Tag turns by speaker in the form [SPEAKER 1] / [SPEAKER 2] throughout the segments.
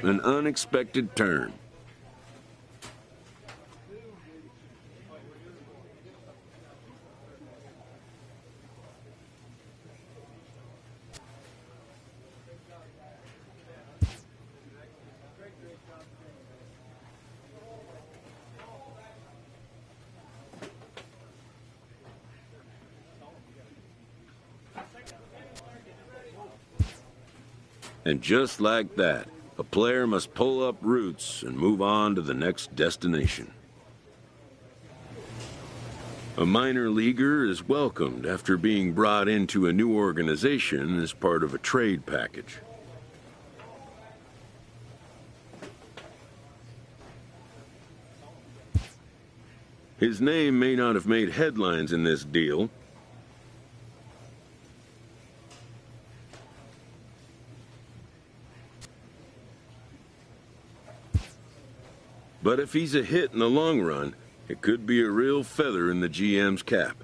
[SPEAKER 1] An unexpected turn. And just like that, a player must pull up roots and move on to the next destination. A minor leaguer is welcomed after being brought into a new organization as part of a trade package. His name may not have made headlines in this deal, but if he's a hit in the long run, it could be a real feather in the GM's cap.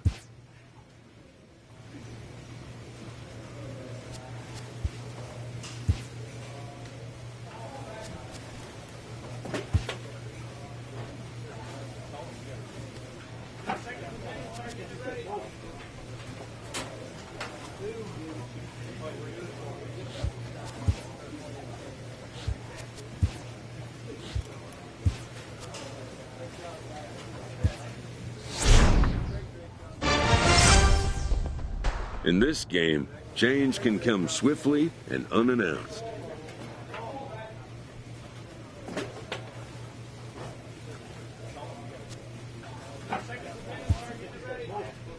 [SPEAKER 1] In this game, change can come swiftly and unannounced.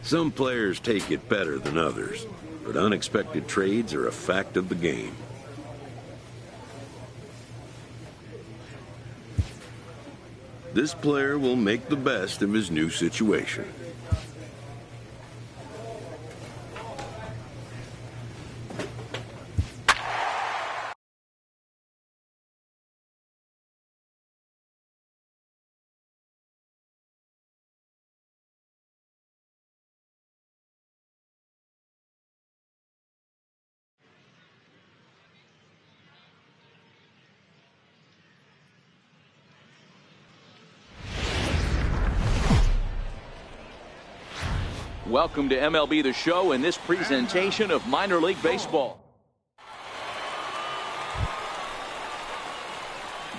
[SPEAKER 1] Some players take it better than others, but unexpected trades are a fact of the game. This player will make the best of his new situation.
[SPEAKER 2] Welcome to MLB The Show and this presentation of minor league baseball.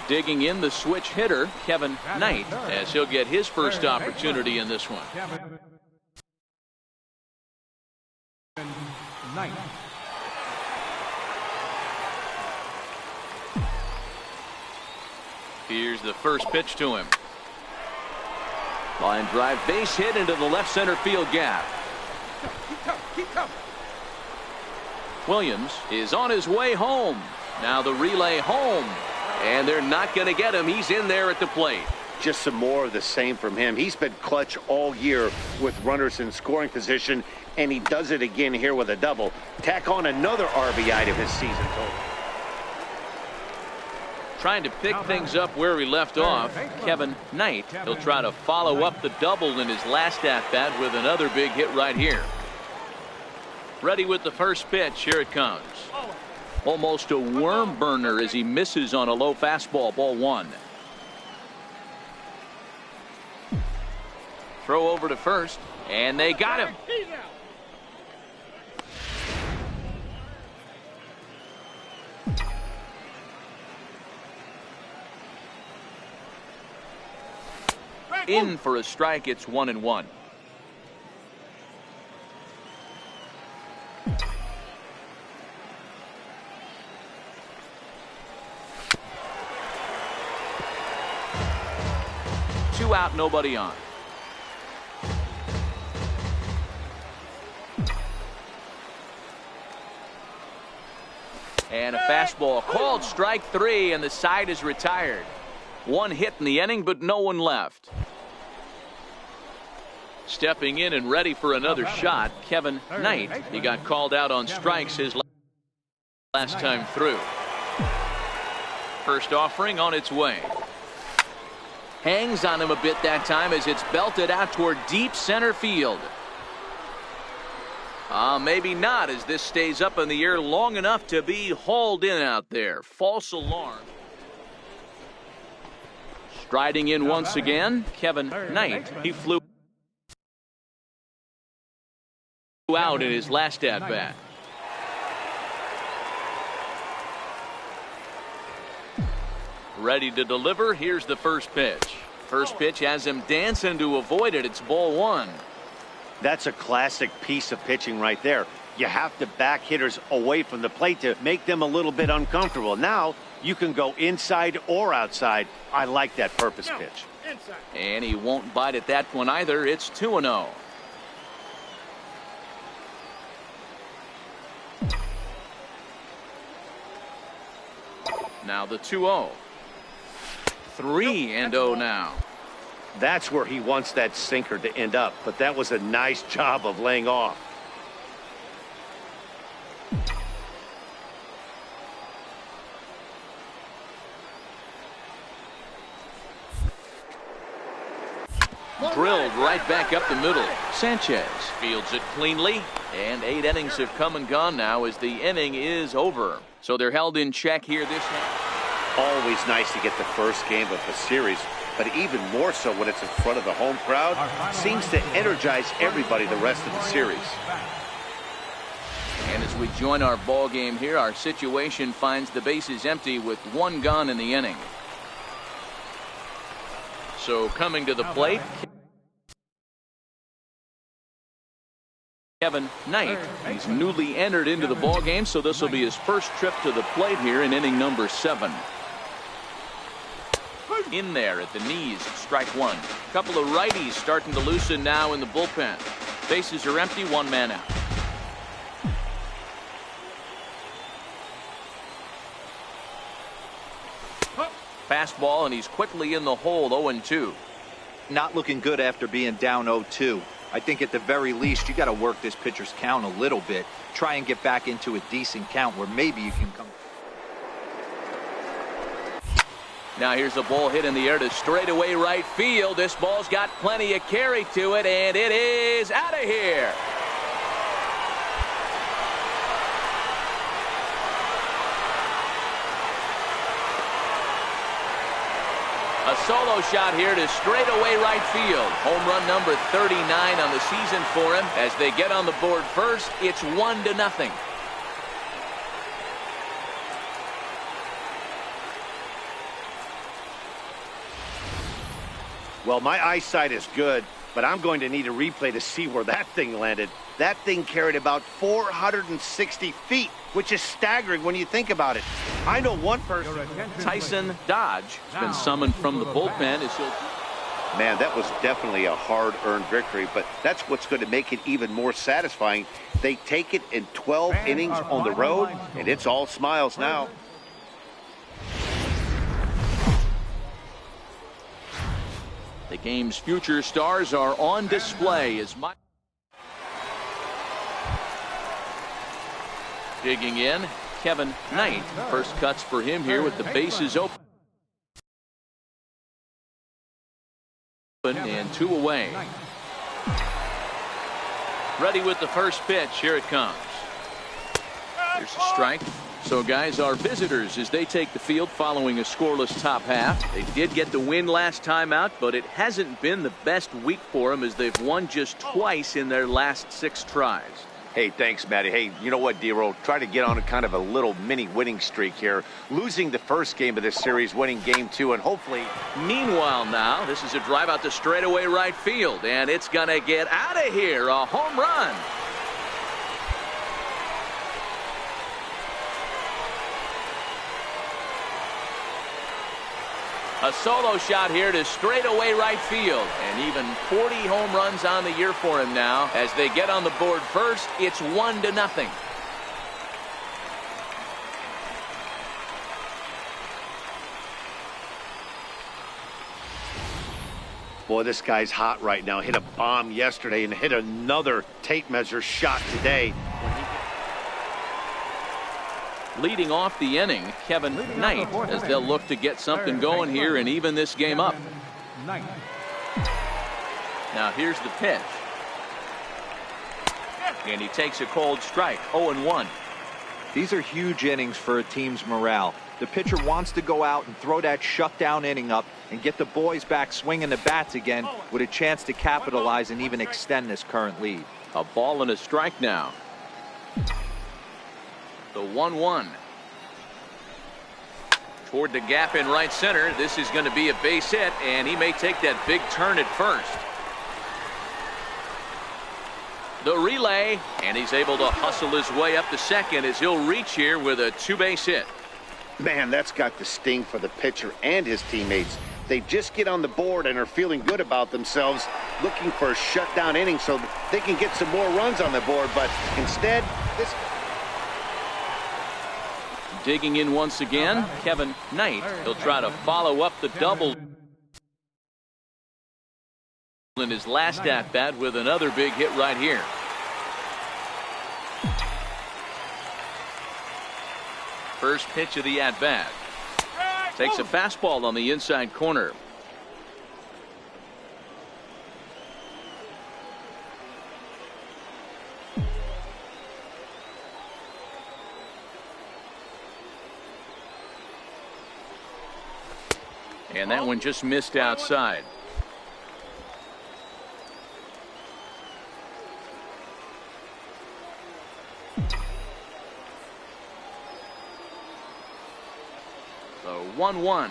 [SPEAKER 2] Digging in the switch hitter, Kevin Knight, as he'll get his first opportunity in this one. Here's the first pitch to him. Line drive, base hit into the left center field gap. Williams is on his way home. Now the relay home. And they're not going to get him. He's in there at the plate.
[SPEAKER 3] Just some more of the same from him. He's been clutch all year with runners in scoring position, and he does it again here with a double. Tack on another RBI to his season total.
[SPEAKER 2] Trying to pick things up where he left off, Kevin Knight. He'll try to follow up the double in his last at-bat with another big hit right here. Ready with the first pitch. Here it comes. Almost a worm burner as he misses on a low fastball. Ball one. Throw over to first, and they got him. In for a strike. It's 1-1. Two out, nobody on. And a fastball called strike 3, and the side is retired. One hit in the inning, but no one left. Stepping in and ready for another shot, Kevin Knight. He got called out on strikes his last time through. First offering on its way. Hangs on him a bit that time as it's belted out toward deep center field. Maybe not, as this stays up in the air long enough to be hauled in out there. False alarm. Striding in once again, Kevin Knight. He flew out in his last at-bat. Ready to deliver. Here's the first pitch. First pitch has him dancing to avoid it. It's ball 1.
[SPEAKER 3] That's a classic piece of pitching right there. You have to back hitters away from the plate to make them a little bit uncomfortable. Now you can go inside or outside. I like that purpose pitch.
[SPEAKER 2] And he won't bite at that one either. It's 2-0. Now the 2-0. 3-0 now.
[SPEAKER 3] That's where he wants that sinker to end up, but that was a nice job of laying off.
[SPEAKER 2] Drilled right back up the middle. Sanchez fields it cleanly, and 8 innings have come and gone now as the inning is over. So they're held in check here this half.
[SPEAKER 3] Always nice to get the first game of the series, but even more so when it's in front of the home crowd. Seems to energize everybody the rest of the series.
[SPEAKER 2] And as we join our ball game here, our situation finds the bases empty with 1 gone in the inning. So coming to the plate, Kevin Knight. He's newly entered into the ball game, so this will be his first trip to the plate here in inning number 7. In there at the knees, strike 1. Couple of righties starting to loosen now in the bullpen. Bases are empty, 1 man out. Fastball, and he's quickly in the hole, 0-2.
[SPEAKER 4] Not looking good after being down 0-2. I think at the very least you got to work this pitcher's count a little bit. Try and get back into a decent count where maybe you can come.
[SPEAKER 2] Now here's a ball hit in the air to straightaway right field. This ball's got plenty of carry to it, and it is out of here. A solo shot here to straightaway right field. Home run number 39 on the season for him. As they get on the board first, it's 1-0.
[SPEAKER 3] Well, my eyesight is good, but I'm going to need a replay to see where that thing landed. That thing carried about 460 feet, which is staggering when you think about it. I know one person.
[SPEAKER 2] Tyson Dodge has been summoned from the bullpen as he'll.
[SPEAKER 3] Man, that was definitely a hard-earned victory, but that's what's going to make it even more satisfying. They take it in 12 innings on the road, and it's all smiles now.
[SPEAKER 2] The game's future stars are on display as Mike. Digging in, Kevin Knight. First cuts for him here with the bases open. And 2 away. Ready with the first pitch. Here it comes. There's a strike. So guys, our visitors as they take the field following a scoreless top half. They did get the win last time out, but it hasn't been the best week for them as they've won just twice in their last 6 tries.
[SPEAKER 3] Hey, thanks, Matty. Hey, you know what, D-Roll? Try to get on a kind of a little mini winning streak here. Losing the first game of this series, winning game 2, and hopefully...
[SPEAKER 2] Meanwhile now, this is a drive out to straightaway right field, and it's going to get out of here. A home run. A solo shot here to straightaway right field, and even 40 home runs on the year for him now. As they get on the board first, it's 1-0.
[SPEAKER 3] Boy, this guy's hot right now. Hit a bomb yesterday and hit another tape measure shot today.
[SPEAKER 2] Leading off the inning, Kevin Knight, as they'll look to get something going here and even this game up. Now here's the pitch. And he takes a cold strike, 0-1.
[SPEAKER 4] These are huge innings for a team's morale. The pitcher wants to go out and throw that shutdown inning up and get the boys back swinging the bats again with a chance to capitalize and even extend this current lead.
[SPEAKER 2] A ball and a strike now. The 1-1. Toward the gap in right center. This is going to be a base hit, and he may take that big turn at first. The relay, and he's able to hustle his way up to second as he'll reach here with a 2-base hit.
[SPEAKER 3] Man, that's got the sting for the pitcher and his teammates. They just get on the board and are feeling good about themselves, looking for a shutdown inning so they can get some more runs on the board, but instead, this...
[SPEAKER 2] Digging in once again, Kevin Knight. He'll try to follow up the double in his last at-bat with another big hit right here. First pitch of the at-bat. Takes a fastball on the inside corner. And that one just missed outside. The 1-1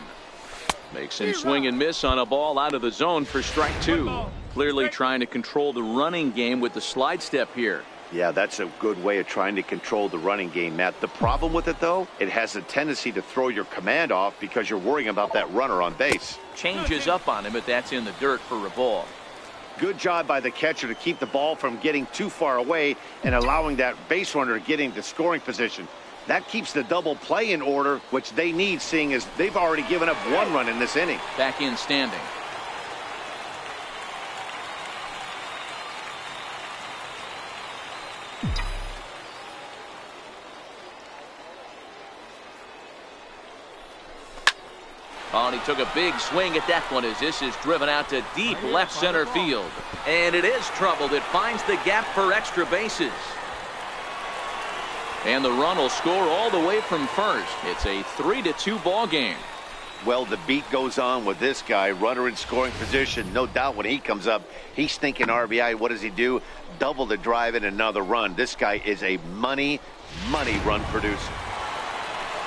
[SPEAKER 2] makes him swing and miss on a ball out of the zone for strike 2. Clearly trying to control the running game with the slide step here.
[SPEAKER 3] Yeah, that's a good way of trying to control the running game, Matt. The problem with it, though, it has a tendency to throw your command off because you're worrying about that runner on base.
[SPEAKER 2] Changes up on him, but that's in the dirt for a ball.
[SPEAKER 3] Good job by the catcher to keep the ball from getting too far away and allowing that base runner to get into scoring position. That keeps the double play in order, which they need, seeing as they've already given up 1 run in this inning.
[SPEAKER 2] Back in standing. Oh, and he took a big swing at that one as this is driven out to deep left center field. And it is troubled. It finds the gap for extra bases. And the run will score all the way from first. It's a 3-2 ball game.
[SPEAKER 3] Well, the beat goes on with this guy, runner in scoring position. No doubt when he comes up, he's thinking RBI. What does he do? Double the drive and another run. This guy is a money run producer.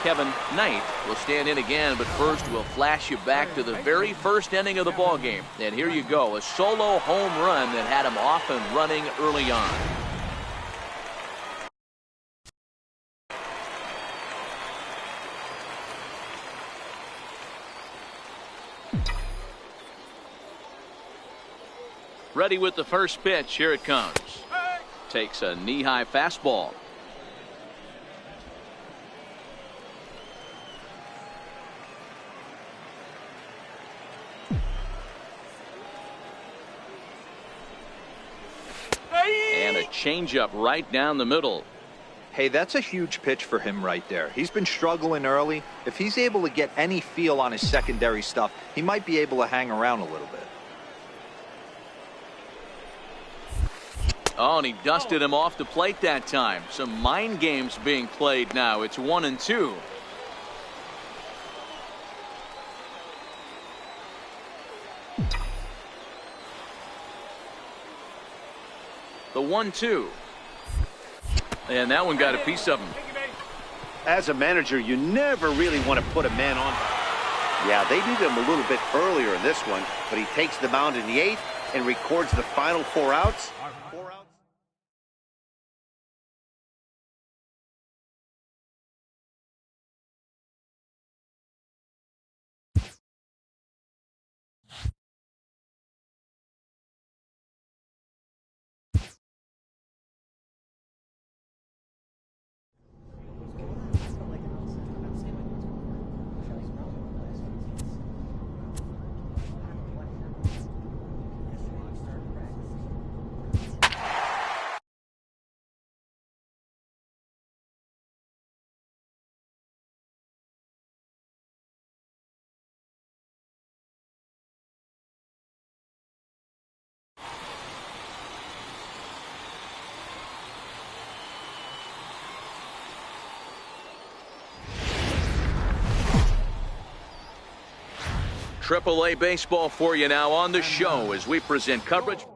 [SPEAKER 2] Kevin Knight will stand in again, but first we'll flash you back to the very first inning of the ball game. And here you go, a solo home run that had him off and running early on. Ready with the first pitch. Here it comes. Takes a knee-high fastball. And a changeup right down the middle.
[SPEAKER 4] Hey, that's a huge pitch for him right there. He's been struggling early. If he's able to get any feel on his secondary stuff, he might be able to hang around a little bit.
[SPEAKER 2] Oh, and he dusted him off the plate that time. Some mind games being played now. It's 1-2. The 1-2. And that one got a piece of him.
[SPEAKER 3] As a manager, you never really want to put a man on. Yeah, they needed him a little bit earlier in this one, but he takes the mound in the 8th and records the final 4 outs.
[SPEAKER 2] AAA baseball for you now on the show as we present coverage.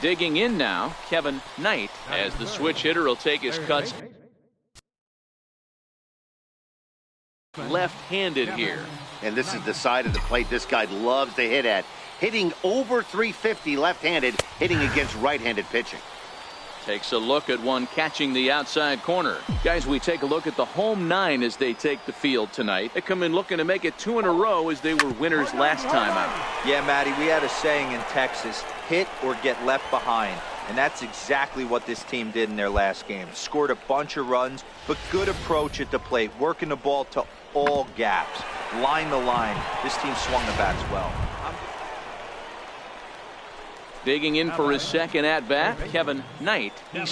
[SPEAKER 2] Digging in now, Kevin Knight, as the switch hitter will take his cuts. Left-handed here.
[SPEAKER 3] And this is the side of the plate this guy loves to hit at. Hitting over 350 left-handed, hitting against right-handed pitching.
[SPEAKER 2] Takes a look at one catching the outside corner. Guys, we take a look at the home 9 as they take the field tonight. They come in looking to make it 2 in a row as they were winners last time out.
[SPEAKER 4] Yeah, Matty, we had a saying in Texas, hit or get left behind. And that's exactly what this team did in their last game. Scored a bunch of runs, but good approach at the plate, working the ball to all gaps. Line to line, this team swung the bats well.
[SPEAKER 2] Digging in for his second at-bat, Kevin Knight. He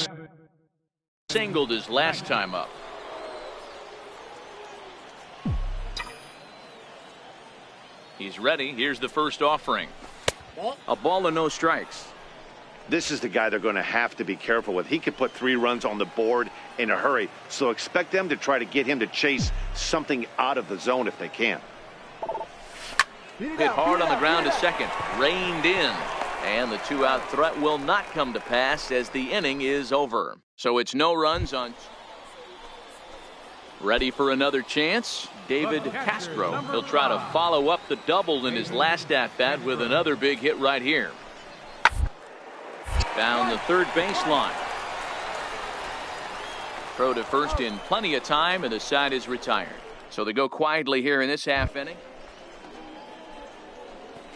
[SPEAKER 2] singled his last time up. He's ready. Here's the first offering. A ball and no strikes.
[SPEAKER 3] This is the guy they're going to have to be careful with. He could put 3 runs on the board in a hurry, so expect them to try to get him to chase something out of the zone if they can.
[SPEAKER 2] Hit hard on the ground to second. Reined in. And the 2-out threat will not come to pass as the inning is over. So it's no runs on. Ready for another chance, David Castro. He'll try to follow up the double in his last at-bat with another big hit right here. Down the third baseline. Throw to first in plenty of time, and the side is retired. So they go quietly here in this half inning.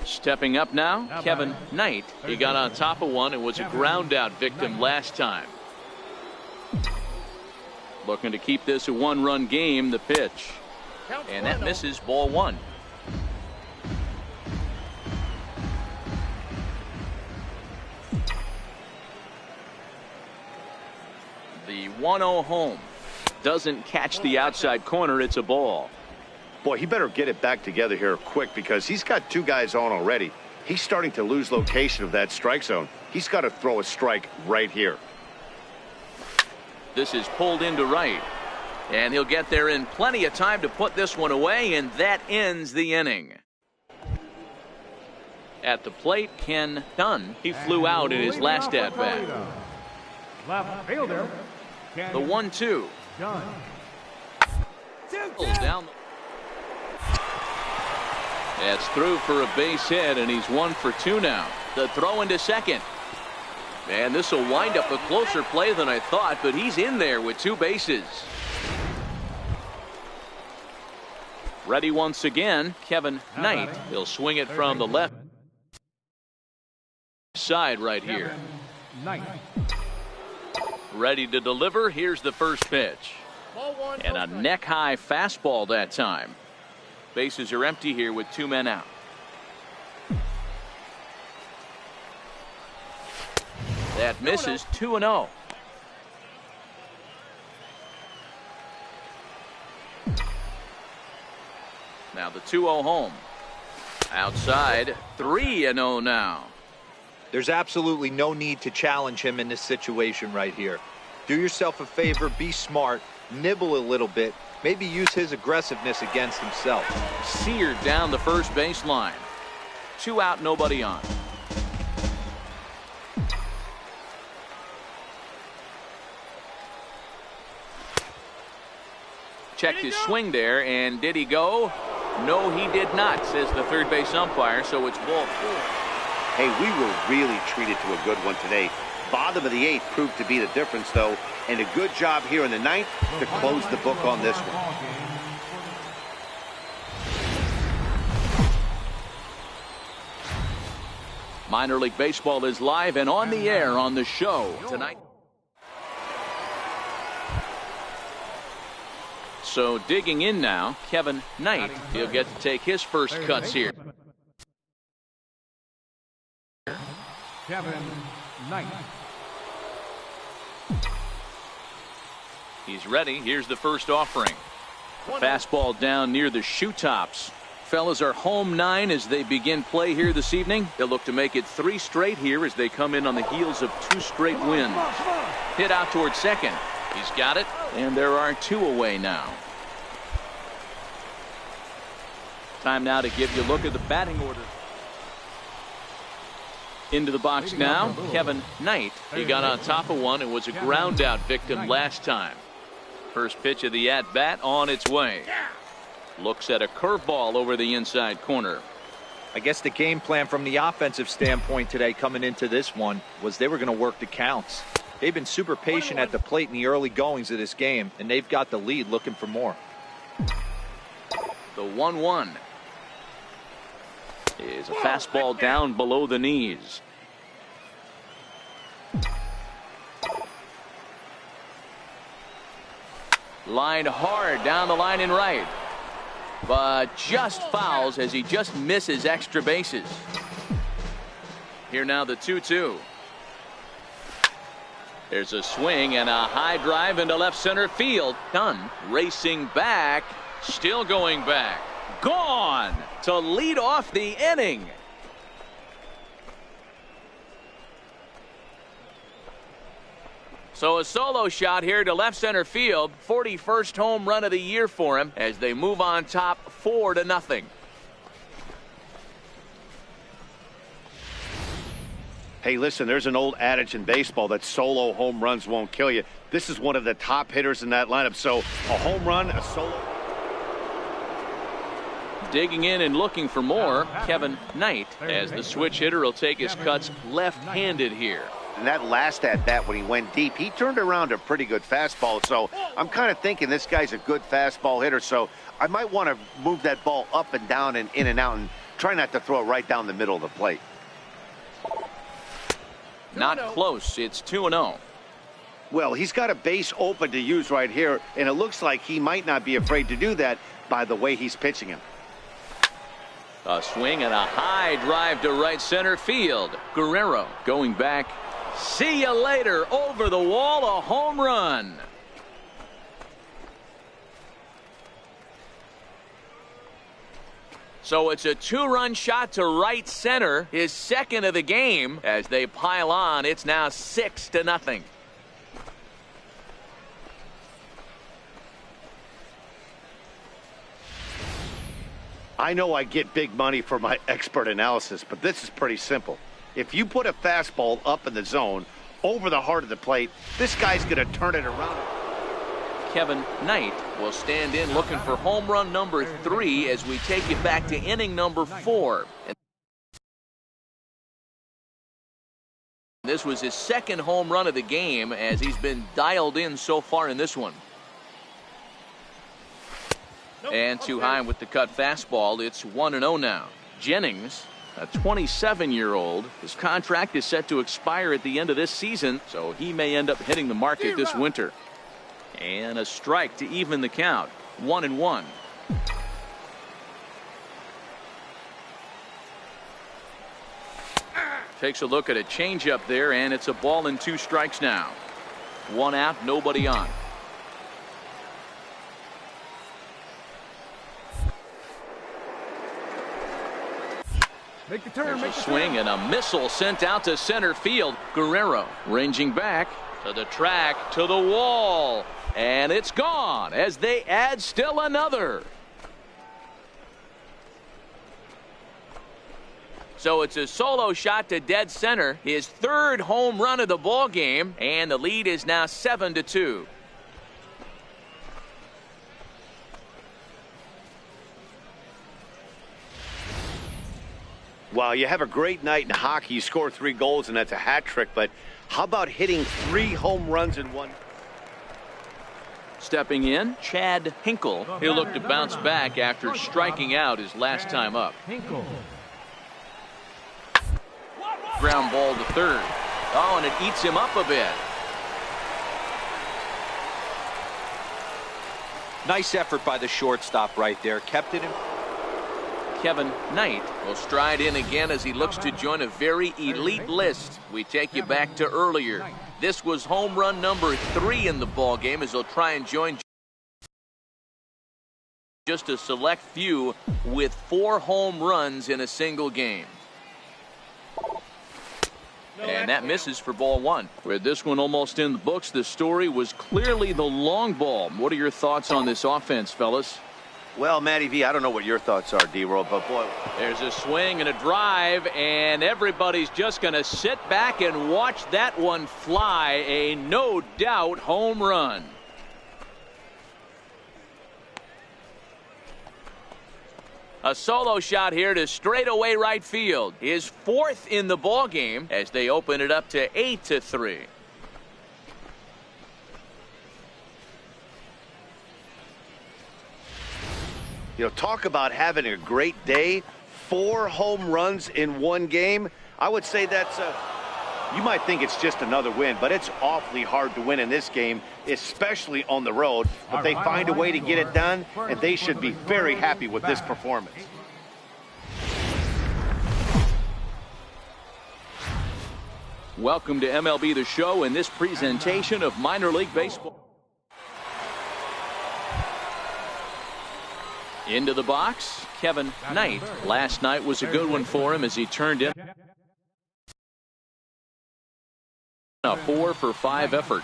[SPEAKER 2] Stepping up now, Kevin Knight. He got on top of one and was a ground-out victim last time. Looking to keep this a 1-run game, the pitch. And that misses, ball 1. The 1-0 home. Doesn't catch the outside corner, it's a ball.
[SPEAKER 3] Boy, he better get it back together here quick because he's got 2 guys on already. He's starting to lose location of that strike zone. He's got to throw a strike right here.
[SPEAKER 2] This is pulled into right. And he'll get there in plenty of time to put this one away, and that ends the inning. At the plate, Ken Dunn. He flew out in his last at-bat.
[SPEAKER 5] Left fielder.
[SPEAKER 2] The 1-2. Down. That's through for a base hit, and he's 1 for 2 now. The throw into second. And this will wind up a closer play than I thought, but he's in there with 2 bases. Ready once again, Kevin Knight. He'll swing it from the left side right here. Ready to deliver. Here's the first pitch. And a neck-high fastball that time. Bases are empty here with 2 men out. That misses, 2-0. Now the 2-0 home. Outside, 3-0 now.
[SPEAKER 4] There's absolutely no need to challenge him in this situation right here. Do yourself a favor, be smart, nibble a little bit, maybe use his aggressiveness against himself.
[SPEAKER 2] Seared down the first baseline. 2 out, nobody on. Checked his swing there, and did he go? No, he did not, says the third base umpire, so it's ball 4.
[SPEAKER 3] Hey, we were really treated to a good one today. Bottom of the 8th proved to be the difference, though, and a good job here in the 9th to close the book on this one.
[SPEAKER 2] Minor League Baseball is live and on the air on the show tonight. So digging in now, Kevin Knight. He'll get to take his first cuts here.
[SPEAKER 5] Kevin Knight.
[SPEAKER 2] He's ready. Here's the first offering. Fastball down near the shoe tops. Fellas are home 9 as they begin play here this evening. They'll look to make it 3 straight here as they come in on the heels of 2 straight wins. Hit out towards second. He's got it, and there are 2 away now. Time now to give you a look at the batting order. Into the box now, Kevin Knight. He got on top of one and was a ground out victim last time. First pitch of the at-bat on its way. Looks at a curveball over the inside corner.
[SPEAKER 4] I guess the game plan from the offensive standpoint today coming into this one was they were going to work the counts. They've been super patient at the plate in the early goings of this game, and they've got the lead looking for more.
[SPEAKER 2] The 1-1 is a fastball down below the knees. Line hard down the line in right, but just fouls as he just misses extra bases. Here now the 2-2. There's a swing and a high drive into left center field. Dunn racing back, still going back. Gone to lead off the inning. So a solo shot here to left center field. 41st home run of the year for him as they move on top 4-0.
[SPEAKER 3] Hey, listen, there's an old adage in baseball that solo home runs won't kill you. This is one of the top hitters in that lineup. So a home run, a solo.
[SPEAKER 2] Digging in and looking for more, Kevin Knight, as the switch hitter will take his cuts left-handed here.
[SPEAKER 3] And that last at-bat when he went deep, he turned around a pretty good fastball. So I'm kind of thinking this guy's a good fastball hitter. So I might want to move that ball up and down and in and out and try not to throw it right down the middle of the plate.
[SPEAKER 2] Not close. It's 2-0.
[SPEAKER 3] Well, he's got a base open to use right here, and it looks like he might not be afraid to do that by the way he's pitching him.
[SPEAKER 2] A swing and a high drive to right center field. Guerrero going back. See you later. Over the wall, a home run. So it's a 2-run shot to right center, his second of the game. As they pile on, it's now 6-0.
[SPEAKER 3] I know I get big money for my expert analysis, but this is pretty simple. If you put a fastball up in the zone over the heart of the plate, this guy's going to turn it around.
[SPEAKER 2] Kevin Knight will stand in looking for home run number 3 as we take you back to inning number 4. And this was his second home run of the game as he's been dialed in so far in this one. And too high with the cut fastball. It's 1-0 now. Jennings, a 27-year-old, his contract is set to expire at the end of this season, so he may end up hitting the market this winter. And a strike to even the count. 1-1. Takes a look at a changeup there, and it's a ball and 2 strikes now. 1 out, nobody on.
[SPEAKER 5] Make the turn.
[SPEAKER 2] There's
[SPEAKER 5] Make
[SPEAKER 2] a
[SPEAKER 5] the
[SPEAKER 2] swing
[SPEAKER 5] turn.
[SPEAKER 2] and a missile sent out to center field. Guerrero ranging back to the track, to the wall, and it's gone as they add still another. So it's a solo shot to dead center, his third home run of the ball game, and the lead is now 7-2.
[SPEAKER 3] Well, you have a great night in hockey. You score 3 goals, and that's a hat trick. But how about hitting 3 home runs in one?
[SPEAKER 2] Stepping in, Chad Hinkle. He'll look to bounce back after striking out his last time up.
[SPEAKER 5] Hinkle.
[SPEAKER 2] Ground ball to third. Oh, and it eats him up a bit.
[SPEAKER 4] Nice effort by the shortstop right there. Kept it in.
[SPEAKER 2] Kevin Knight will stride in again as he looks to join a very elite list. We take you back to earlier. This was home run number 3 in the ball game as he'll try and join just a select few with 4 home runs in a single game. And that misses for ball 1. With this one almost in the books, the story was clearly the long ball. What are your thoughts on this offense, fellas?
[SPEAKER 3] Well, Matty V, I don't know what your thoughts are, D-Roll, but boy.
[SPEAKER 2] There's a swing and a drive, and everybody's just going to sit back and watch that one fly. A no doubt home run. A solo shot here to straightaway right field. His 4th in the ball game as they open it up to 8-3.
[SPEAKER 3] You know, talk about having a great day. 4 home runs in one game. I would say that's you might think it's just another win, but it's awfully hard to win in this game, especially on the road. But they find a way to get it done, and they should be very happy with this performance.
[SPEAKER 2] Welcome to MLB The Show in this presentation of minor league baseball. Into the box, Kevin Knight. Last night was a good one for him as he turned in a 4-for-5 effort.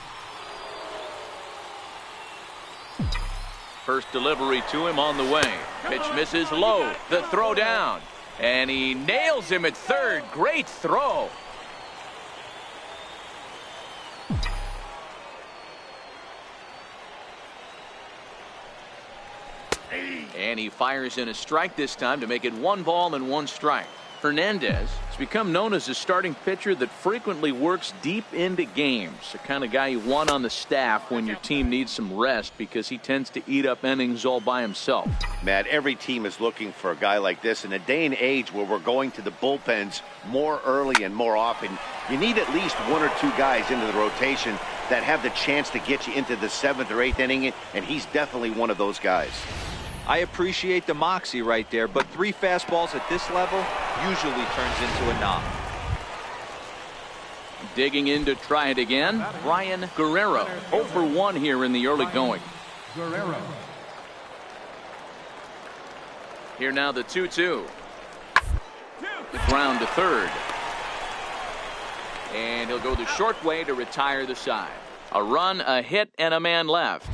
[SPEAKER 2] First delivery to him on the way. Pitch misses low. The throw down. And he nails him at third. Great throw. And he fires in a strike this time to make it 1 ball and 1 strike. Fernandez has become known as a starting pitcher that frequently works deep into games. The kind of guy you want on the staff when your team needs some rest because he tends to eat up innings all by himself.
[SPEAKER 3] Matt, every team is looking for a guy like this. In a day and age where we're going to the bullpens more early and more often, you need at least 1 or 2 guys into the rotation that have the chance to get you into the 7th or 8th inning, and he's definitely one of those guys.
[SPEAKER 4] I appreciate the moxie right there, but 3 fastballs at this level usually turns into a knock.
[SPEAKER 2] Digging in to try it again, Ryan Guerrero. 0 for 1 here in the early going.
[SPEAKER 5] Guerrero.
[SPEAKER 2] Here now the 2-2. The ground to third. And he'll go the short way to retire the side. A run, a hit, and a man left.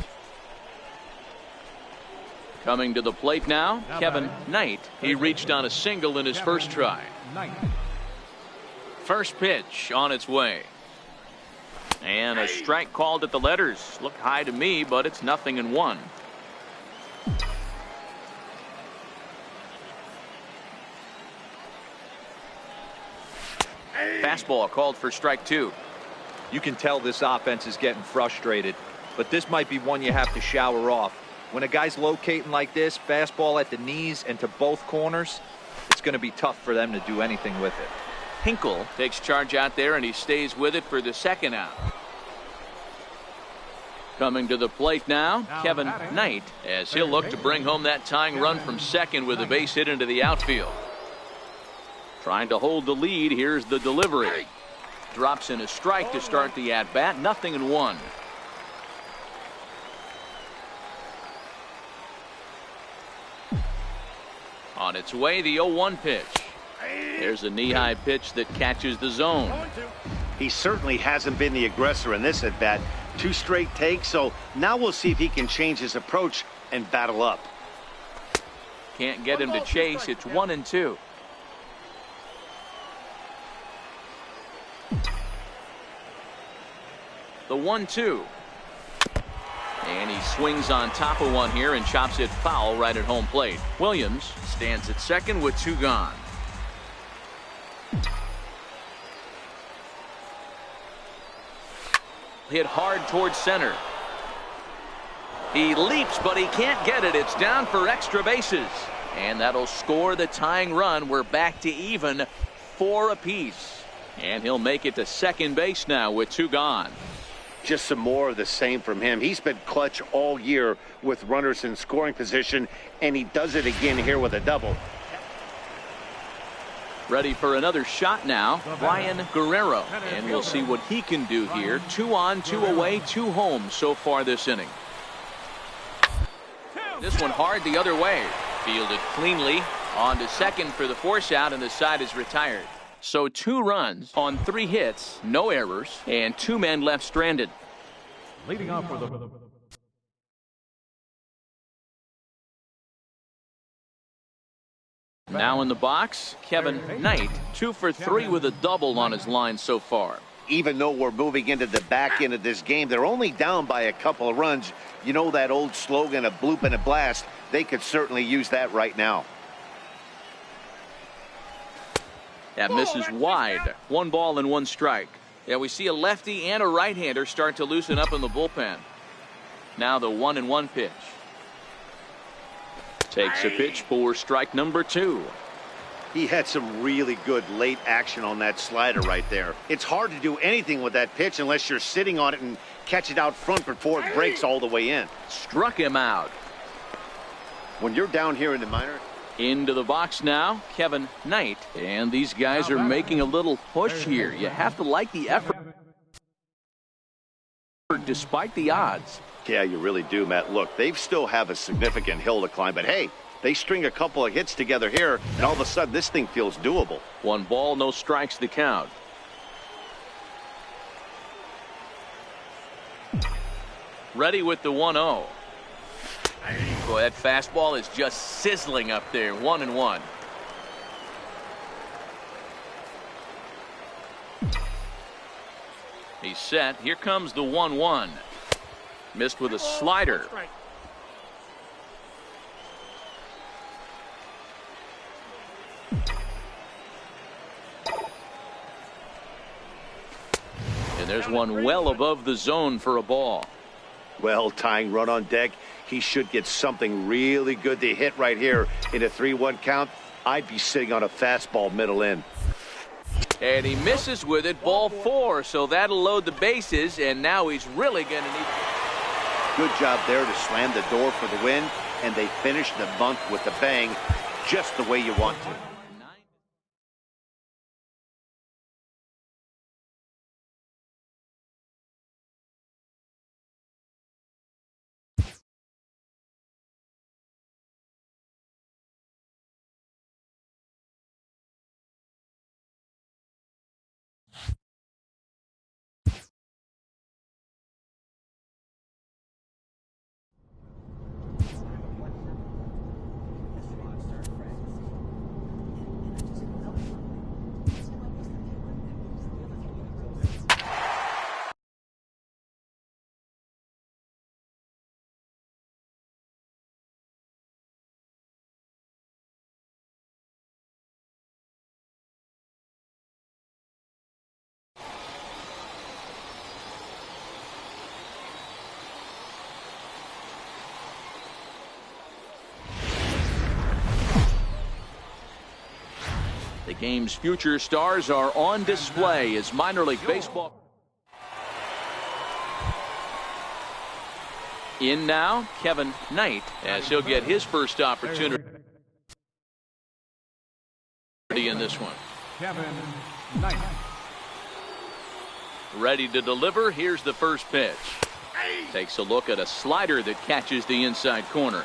[SPEAKER 2] Coming to the plate now, Kevin Knight. He reached on a single in his first try. First pitch on its way. And a strike called at the letters. Looked high to me, but it's 0-1. Fastball called for strike 2.
[SPEAKER 4] You can tell this offense is getting frustrated, but this might be one you have to shower off. When a guy's locating like this, fastball at the knees and to both corners, it's going to be tough for them to do anything with it.
[SPEAKER 2] Hinkle takes charge out there, and he stays with it for the second out. Coming to the plate now, Kevin Knight, as he'll look to bring home that tying run from second with a base hit into the outfield. Trying to hold the lead. Here's the delivery. Drops in a strike to start the at-bat. 0-1. On its way, the 0-1 pitch. There's a knee-high pitch that catches the zone.
[SPEAKER 3] He certainly hasn't been the aggressor in this at-bat. 2 straight takes, so now we'll see if he can change his approach and battle up.
[SPEAKER 2] Can't get him to chase. It's 1-2. The 1-2. And he swings on top of one here and chops it foul right at home plate. Williams stands at second with 2 gone. Hit hard towards center. He leaps, but he can't get it. It's down for extra bases. And that'll score the tying run. We're back to even, 4 apiece. And he'll make it to second base now with 2 gone.
[SPEAKER 3] Just some more of the same from him. He's been clutch all year with runners in scoring position, and he does it again here with a double.
[SPEAKER 2] Ready for another shot now, Ryan Guerrero. And we'll see what he can do here. 2 on, 2 away, 2 home so far this inning. This one hard the other way. Fielded cleanly. On to second for the force out, and the side is retired. So 2 runs on 3 hits, no errors, and 2 men left stranded.
[SPEAKER 5] Leading off for the
[SPEAKER 2] now in the box, Kevin Knight, 2 for 3 with a double on his line so far.
[SPEAKER 3] Even though we're moving into the back end of this game, they're only down by a couple of runs. You know that old slogan, a bloop and a blast? They could certainly use that right now.
[SPEAKER 2] That misses wide. 1 ball and 1 strike. Yeah, we see a lefty and a right-hander start to loosen up in the bullpen. Now the 1-1 pitch. Takes a pitch for strike number 2.
[SPEAKER 3] He had some really good late action on that slider right there. It's hard to do anything with that pitch unless you're sitting on it and catch it out front before it breaks all the way in.
[SPEAKER 2] Struck him out.
[SPEAKER 3] When you're down here in the minor.
[SPEAKER 2] Into the box now, Kevin Knight. And these guys are making a little push here. You have to like the effort despite the odds.
[SPEAKER 3] Yeah, you really do, Matt. Look, they still have a significant hill to climb, but hey, they string a couple of hits together here, and all of a sudden this thing feels doable.
[SPEAKER 2] 1 ball, no strikes the count. Ready with the 1-0. Boy, that fastball is just sizzling up there. 1-1. He's set. Here comes the 1-1. Missed with a slider. And there's one well above the zone for a ball.
[SPEAKER 3] Well, tying run on deck. He should get something really good to hit right here in a 3-1 count. I'd be sitting on a fastball middle in.
[SPEAKER 2] And he misses with it, ball 4, so that'll load the bases, and now he's really going to need.
[SPEAKER 3] Good job there to slam the door for the win, and they finish the month with a bang, just the way you want to.
[SPEAKER 2] The game's future stars are on display as minor league baseball. In now, Kevin Knight, as he'll get his first opportunity in this one.
[SPEAKER 5] Kevin Knight.
[SPEAKER 2] Ready to deliver. Here's the first pitch. Takes a look at a slider that catches the inside corner.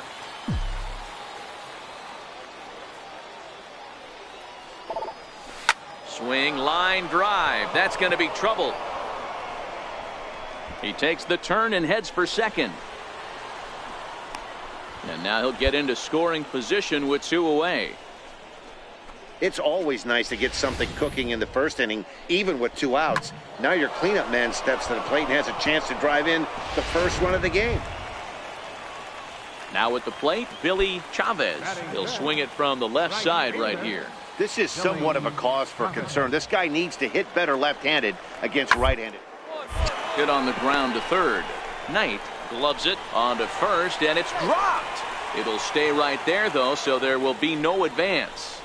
[SPEAKER 2] Swing, line drive. That's going to be trouble. He takes the turn and heads for second. And now he'll get into scoring position with 2 away.
[SPEAKER 3] It's always nice to get something cooking in the first inning, even with 2 outs. Now your cleanup man steps to the plate and has a chance to drive in the first run of the game.
[SPEAKER 2] Now at the plate, Billy Chavez. He'll swing it from the left side right here.
[SPEAKER 3] This is somewhat of a cause for concern. This guy needs to hit better left-handed against right-handed.
[SPEAKER 2] Hit on the ground to third. Knight gloves it onto first, and it's dropped. It'll stay right there, though, so there will be no advance.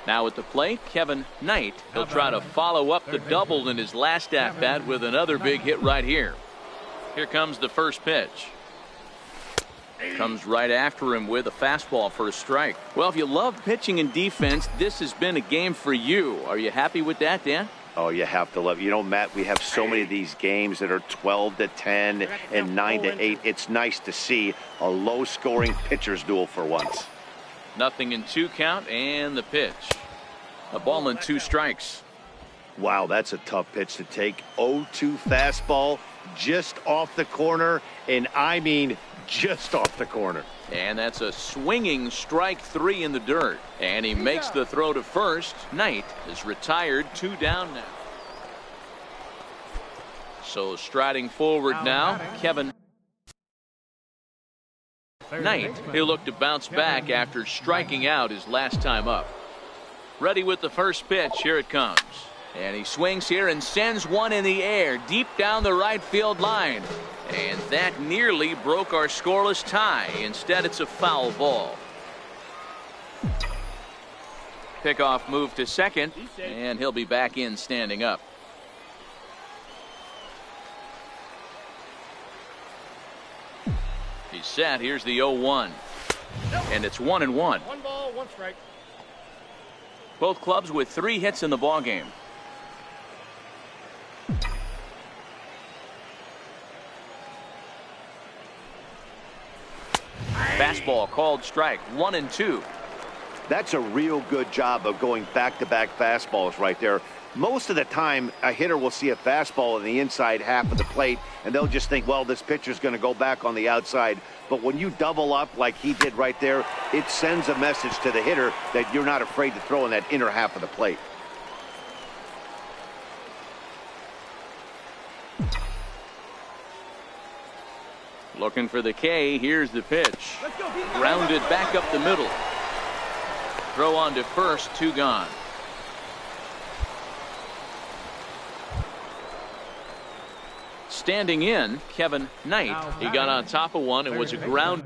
[SPEAKER 2] Now at the plate, Kevin Knight. He'll try to follow up the double in his last at-bat with another big hit right here. Here comes the first pitch. Comes right after him with a fastball for a strike. Well, if you love pitching and defense, this has been a game for you. Are you happy with that, Dan?
[SPEAKER 3] Oh, you have to love it. You know, Matt, we have so many of these games that are 12-10 and 9-8. It's nice to see a low-scoring pitcher's duel for once.
[SPEAKER 2] 0-2 count, and the pitch. A ball and 2 strikes.
[SPEAKER 3] Wow, that's a tough pitch to take. 0-2 fastball just off the corner, and I mean just off the corner.
[SPEAKER 2] And that's a swinging strike 3 in the dirt. And he makes the throw to first. Knight is retired, 2 down now. So striding forward now, Kevin Knight. He'll look to bounce back after striking out his last time up. Ready with the first pitch. Here it comes. And he swings here and sends one in the air deep down the right field line. And that nearly broke our scoreless tie. Instead, it's a foul ball. Pickoff move to second, and he'll be back in standing up. He's set. Here's the 0-1. And it's 1-1.
[SPEAKER 6] 1 ball, 1 strike.
[SPEAKER 2] Both clubs with 3 hits in the ballgame. Fastball called strike. 1-2.
[SPEAKER 3] That's a real good job of going back-to-back fastballs right there. Most of the time, a hitter will see a fastball in the inside half of the plate, and they'll just think, well, this pitcher's going to go back on the outside. But when you double up like he did right there, it sends a message to the hitter that you're not afraid to throw in that inner half of the plate.
[SPEAKER 2] Looking for the K. Here's the pitch. Grounded back up the middle. Throw on to first. 2 gone. Standing in, Kevin Knight. He got on top of one and was a ground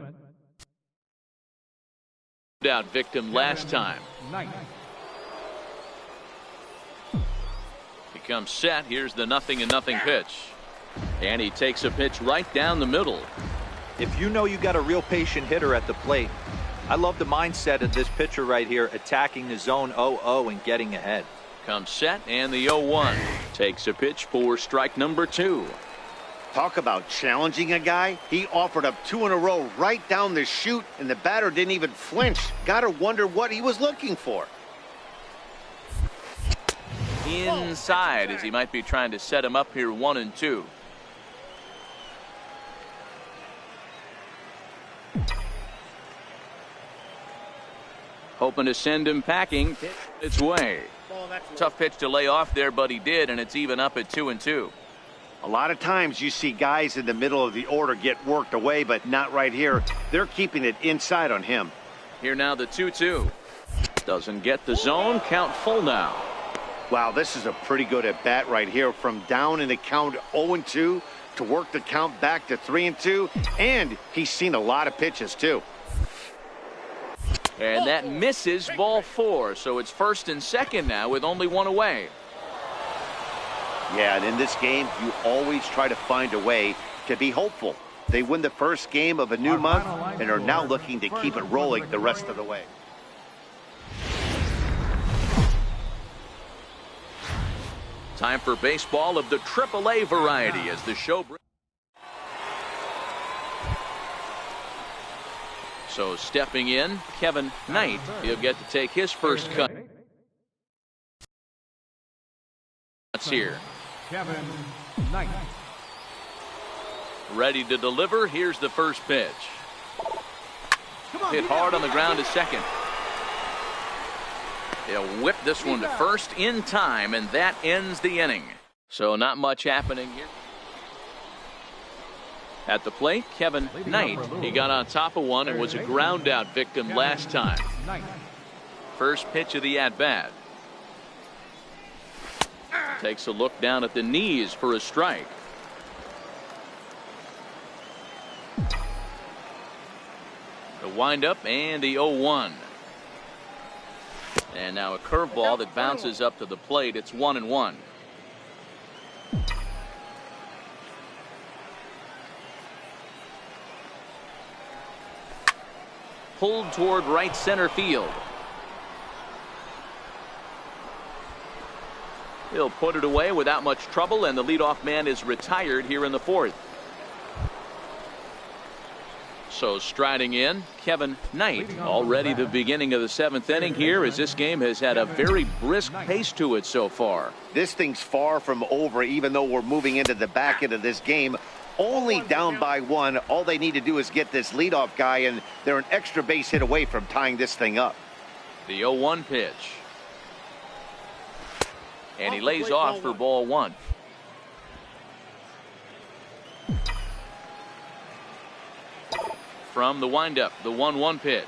[SPEAKER 2] out victim last time. He comes set. Here's the 0-0 pitch. And he takes a pitch right down the middle.
[SPEAKER 4] If you know you got a real patient hitter at the plate, I love the mindset of this pitcher right here, attacking the zone 0-0 and getting ahead.
[SPEAKER 2] Comes set, and the 0-1. Takes a pitch for strike number 2.
[SPEAKER 3] Talk about challenging a guy. He offered up 2 in a row right down the chute, and the batter didn't even flinch. Gotta wonder what he was looking for.
[SPEAKER 2] Inside, as he might be trying to set him up here. 1-2. Hoping to send him packing its way. Tough pitch to lay off there, but he did, and it's even up at 2-2.
[SPEAKER 3] A lot of times you see guys in the middle of the order get worked away, but not right here. They're keeping it inside on him.
[SPEAKER 2] Here now the 2-2. Doesn't get the zone. Count full now.
[SPEAKER 3] Wow, this is a pretty good at bat right here. From down in the count 0-2 to work the count back to 3-2. And he's seen a lot of pitches too.
[SPEAKER 2] And that misses, ball 4. So it's first and second now with only 1 away.
[SPEAKER 3] Yeah, and in this game, you always try to find a way to be hopeful. They win the first game of a new month and are now looking to keep it rolling the rest of the way.
[SPEAKER 2] Time for baseball of the AAA variety as the show So stepping in, Kevin Knight. He'll get to take his first cut. That's here.
[SPEAKER 5] Kevin Knight.
[SPEAKER 2] Ready to deliver. Here's the first pitch. Hit hard on the ground to second. He'll whip this one to first in time, and that ends the inning. So not much happening here. At the plate, Kevin Knight. He got on top of one and was a ground out victim last time. First pitch of the at-bat. Takes a look down at the knees for a strike. The windup and the 0-1. And now a curveball that bounces up to the plate. It's 1-1. Pulled toward right center field. He'll put it away without much trouble, and the leadoff man is retired here in the fourth. So striding in, Kevin Knight. Already the beginning of the seventh inning here, as this game has had a very brisk pace to it so far.
[SPEAKER 3] This thing's far from over, even though we're moving into the back end of this game. Only down by one. All they need to do is get this leadoff guy, and they're an extra base hit away from tying this thing up.
[SPEAKER 2] The 0-1 pitch. And he lays off for ball one. From the windup, the 1-1 pitch.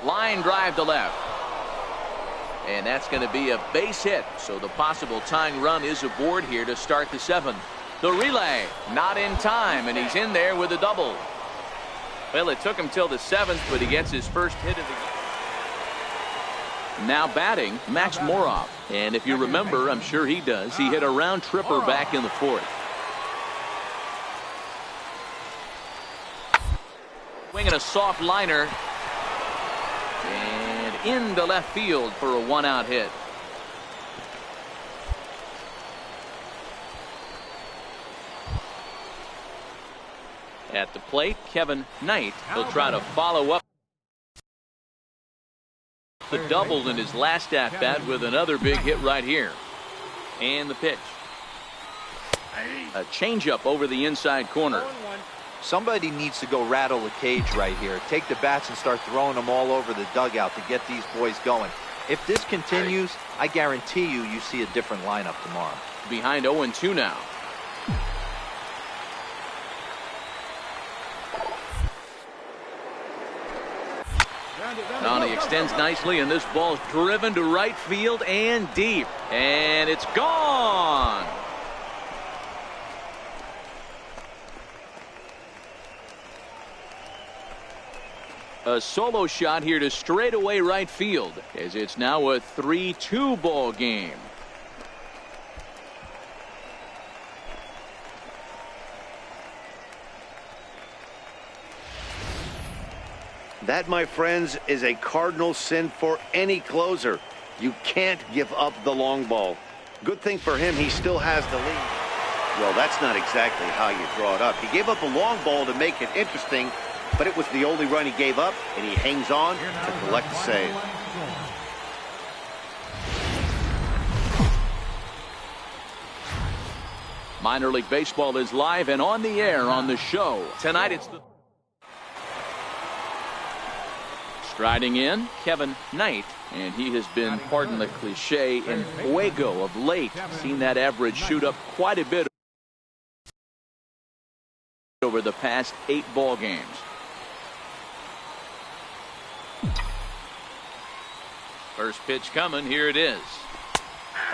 [SPEAKER 2] Line drive to left. And that's going to be a base hit. So the possible tying run is aboard here to start the seventh. The relay, not in time, and he's in there with a double. Well, it took him till the seventh, but he gets his first hit of the game. Now batting, Max Moroff. And if you remember, I'm sure he does, he hit a round tripper back in the fourth. Swinging a soft liner. And into left field for a one-out hit. At the plate, Kevin Knight. He'll try to follow up the double in his last at-bat with another big hit right here. And the pitch. A changeup over the inside corner.
[SPEAKER 4] Somebody needs to go rattle the cage right here. Take the bats and start throwing them all over the dugout to get these boys going. If this continues, I guarantee you see a different lineup tomorrow.
[SPEAKER 2] Behind 0-2 now. He extends nicely, and this ball's driven to right field and deep. And it's gone. A solo shot here to straightaway right field, as it's now a 3-2 ball game.
[SPEAKER 3] That, my friends, is a cardinal sin for any closer. You can't give up the long ball. Good thing for him, he still has the lead. Well, that's not exactly how you draw it up. He gave up a long ball to make it interesting, but it was the only run he gave up, and he hangs on to collect the save.
[SPEAKER 2] Minor League Baseball is live and on the air on the show. Tonight it's the... Striding in, Kevin Knight, and he has been, pardon the cliche, in fuego of late. Seen that average shoot up quite a bit over the past 8 ball games. First pitch coming, here it is.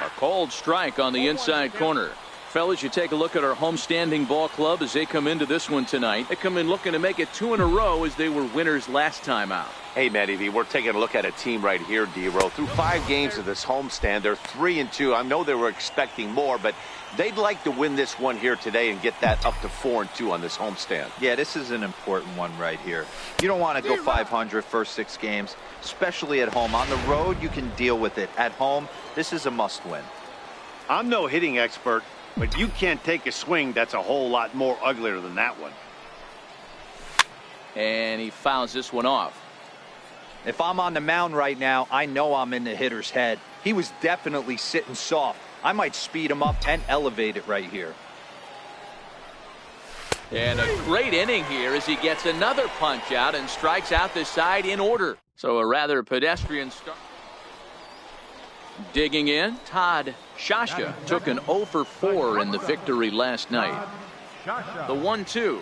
[SPEAKER 2] A cold strike on the inside corner. Fellas, you take a look at our homestanding ball club as they come into this one tonight. They come in looking to make it 2 in a row as they were winners last time out.
[SPEAKER 6] Hey, Matty V, we're taking a look at a team right here, D-Row. Through 5 games of this homestand, they're 3-2. I know they were expecting more, but they'd like to win this one here today and get that up to 4-2 on this homestand.
[SPEAKER 4] Yeah, this is an important one right here. You don't want to go 500 first 6 games, especially at home. On the road, you can deal with it. At home, this is a must-win.
[SPEAKER 3] I'm no hitting expert, but you can't take a swing that's a whole lot more uglier than that one.
[SPEAKER 2] And he fouls this one off.
[SPEAKER 4] If I'm on the mound right now, I know I'm in the hitter's head. He was definitely sitting soft. I might speed him up and elevate it right here.
[SPEAKER 2] And a great inning here as he gets another punch out and strikes out the side in order. So a rather pedestrian start. Digging in, Todd Shasha took an 0 for 4 in the victory last night. The 1-2.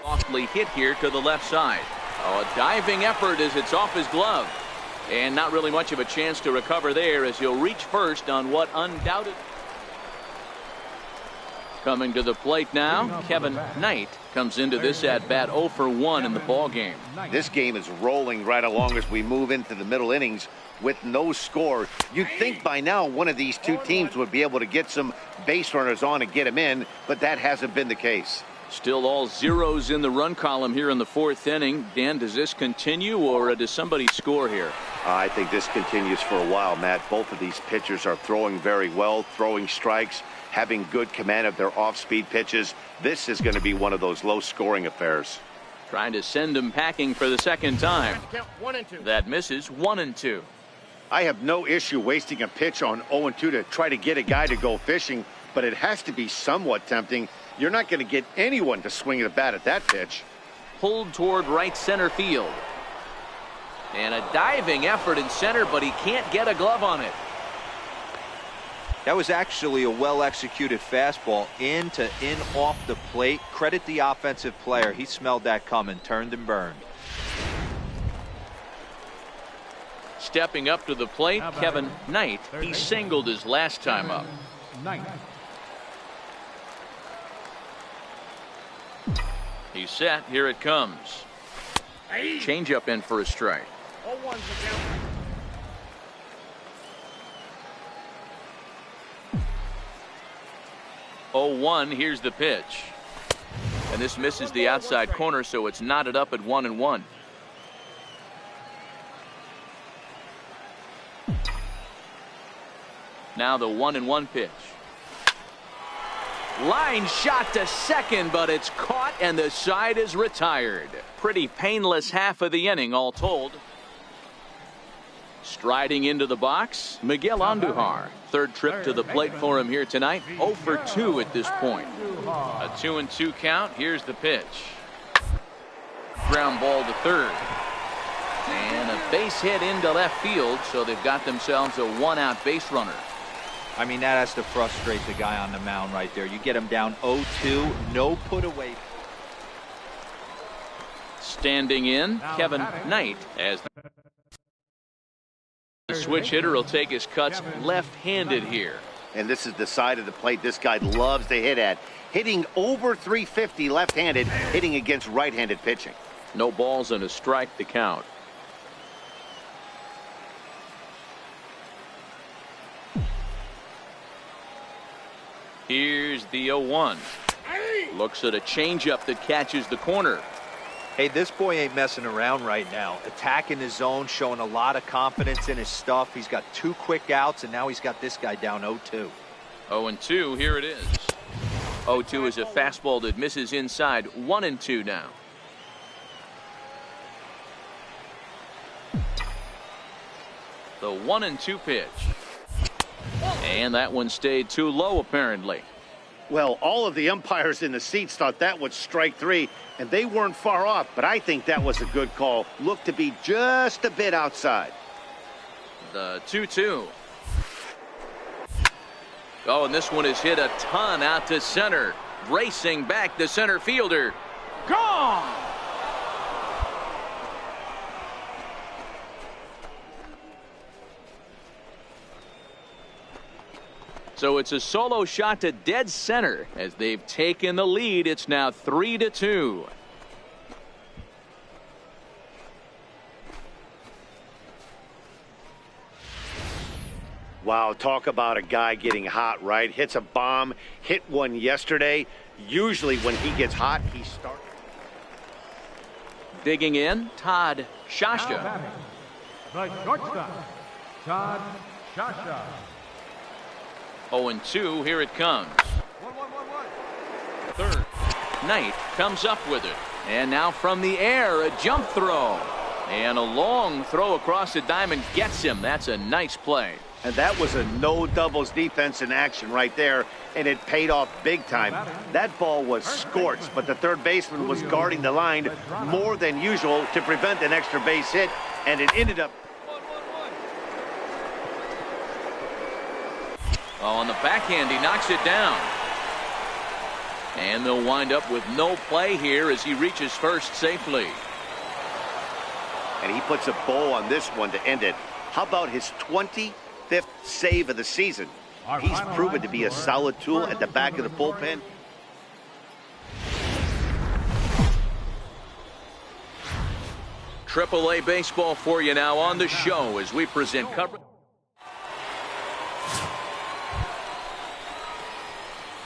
[SPEAKER 2] Softly hit here to the left side. Oh, a diving effort as it's off his glove. And not really much of a chance to recover there as he'll reach first on what undoubted. Coming to the plate now, Kevin Knight comes into this at bat 0 for 1 in the ball game.
[SPEAKER 3] This game is rolling right along as we move into the middle innings with no score. You'd think by now one of these two teams would be able to get some base runners on and get them in, but that hasn't been the case.
[SPEAKER 2] Still all zeros in the run column here in the 4th inning. Dan, does this continue or does somebody score here?
[SPEAKER 3] I think this continues for a while, Matt. Both of these pitchers are throwing very well, throwing strikes, having good command of their off-speed pitches. This is going to be one of those low-scoring affairs.
[SPEAKER 2] Trying to send him packing for the second time. That misses. 1-2.
[SPEAKER 3] I have no issue wasting a pitch on 0-2 to try to get a guy to go fishing, but it has to be somewhat tempting. You're not going to get anyone to swing the bat at that pitch.
[SPEAKER 2] Pulled toward right center field. And a diving effort in center, but he can't get a glove on it.
[SPEAKER 4] That was actually a well-executed fastball in off the plate. Credit the offensive player. He smelled that coming, turned and burned.
[SPEAKER 2] Stepping up to the plate, Kevin Knight. He singled his last time up. He's set. Here it comes. Changeup in for a strike. 0-1. Here's the pitch. And this misses the outside corner, so it's knotted up at 1-1. Now the 1-1 pitch. Line shot to second, but it's caught and the side is retired. Pretty painless half of the inning all told. Striding into the box, Miguel Andujar. Third trip to the plate for him here tonight. 0 for 2 at this point. A 2-2 count. Here's the pitch. Ground ball to third. And a base hit into left field, so they've got themselves a 1-out base runner.
[SPEAKER 4] I mean, that has to frustrate the guy on the mound right there. You get him down 0-2, no put away.
[SPEAKER 2] Standing in, Kevin Knight as the switch hitter will take his cuts left-handed here.
[SPEAKER 3] And this is the side of the plate this guy loves to hit at. Hitting over 350 left-handed, hitting against right-handed pitching.
[SPEAKER 2] No balls and a strike to count. Here's the 0-1. Looks at a changeup that catches the corner.
[SPEAKER 4] Hey, this boy ain't messing around right now. Attacking his zone, showing a lot of confidence in his stuff. He's got 2 quick outs, and now he's got this guy down 0-2.
[SPEAKER 2] 0-2, here it is. 0-2 is a fastball that misses inside. 1-2 now. The 1-2 pitch. And that one stayed too low, apparently.
[SPEAKER 3] Well, all of the umpires in the seats thought that was strike 3, and they weren't far off, but I think that was a good call. Looked to be just a bit outside.
[SPEAKER 2] The 2-2. Oh, and this one is hit a ton out to center. Racing back the center fielder. Gone! So it's a solo shot to dead center as they've taken the lead. It's now 3-2.
[SPEAKER 3] Wow, talk about a guy getting hot, right? Hits a bomb, hit one yesterday. Usually when he gets hot, he starts.
[SPEAKER 2] Digging in, Todd Shasha.
[SPEAKER 5] The shortstop, Todd Shasha.
[SPEAKER 2] 0-2, here it comes.
[SPEAKER 5] 1-1-1-1.
[SPEAKER 2] Third. Knight comes up with it. And now from the air, a jump throw. And a long throw across the diamond gets him. That's a nice play.
[SPEAKER 3] And that was a no doubles defense in action right there, and it paid off big time. That ball was scorched, but the third baseman was guarding the line more than usual to prevent an extra base hit, and it ended up.
[SPEAKER 2] On the backhand, he knocks it down. And they'll wind up with no play here as he reaches first safely.
[SPEAKER 3] And he puts a bow on this one to end it. How about his 25th save of the season? He's proven to be a solid tool at the back of the bullpen.
[SPEAKER 2] AAA baseball for you now on the show as we present coverage.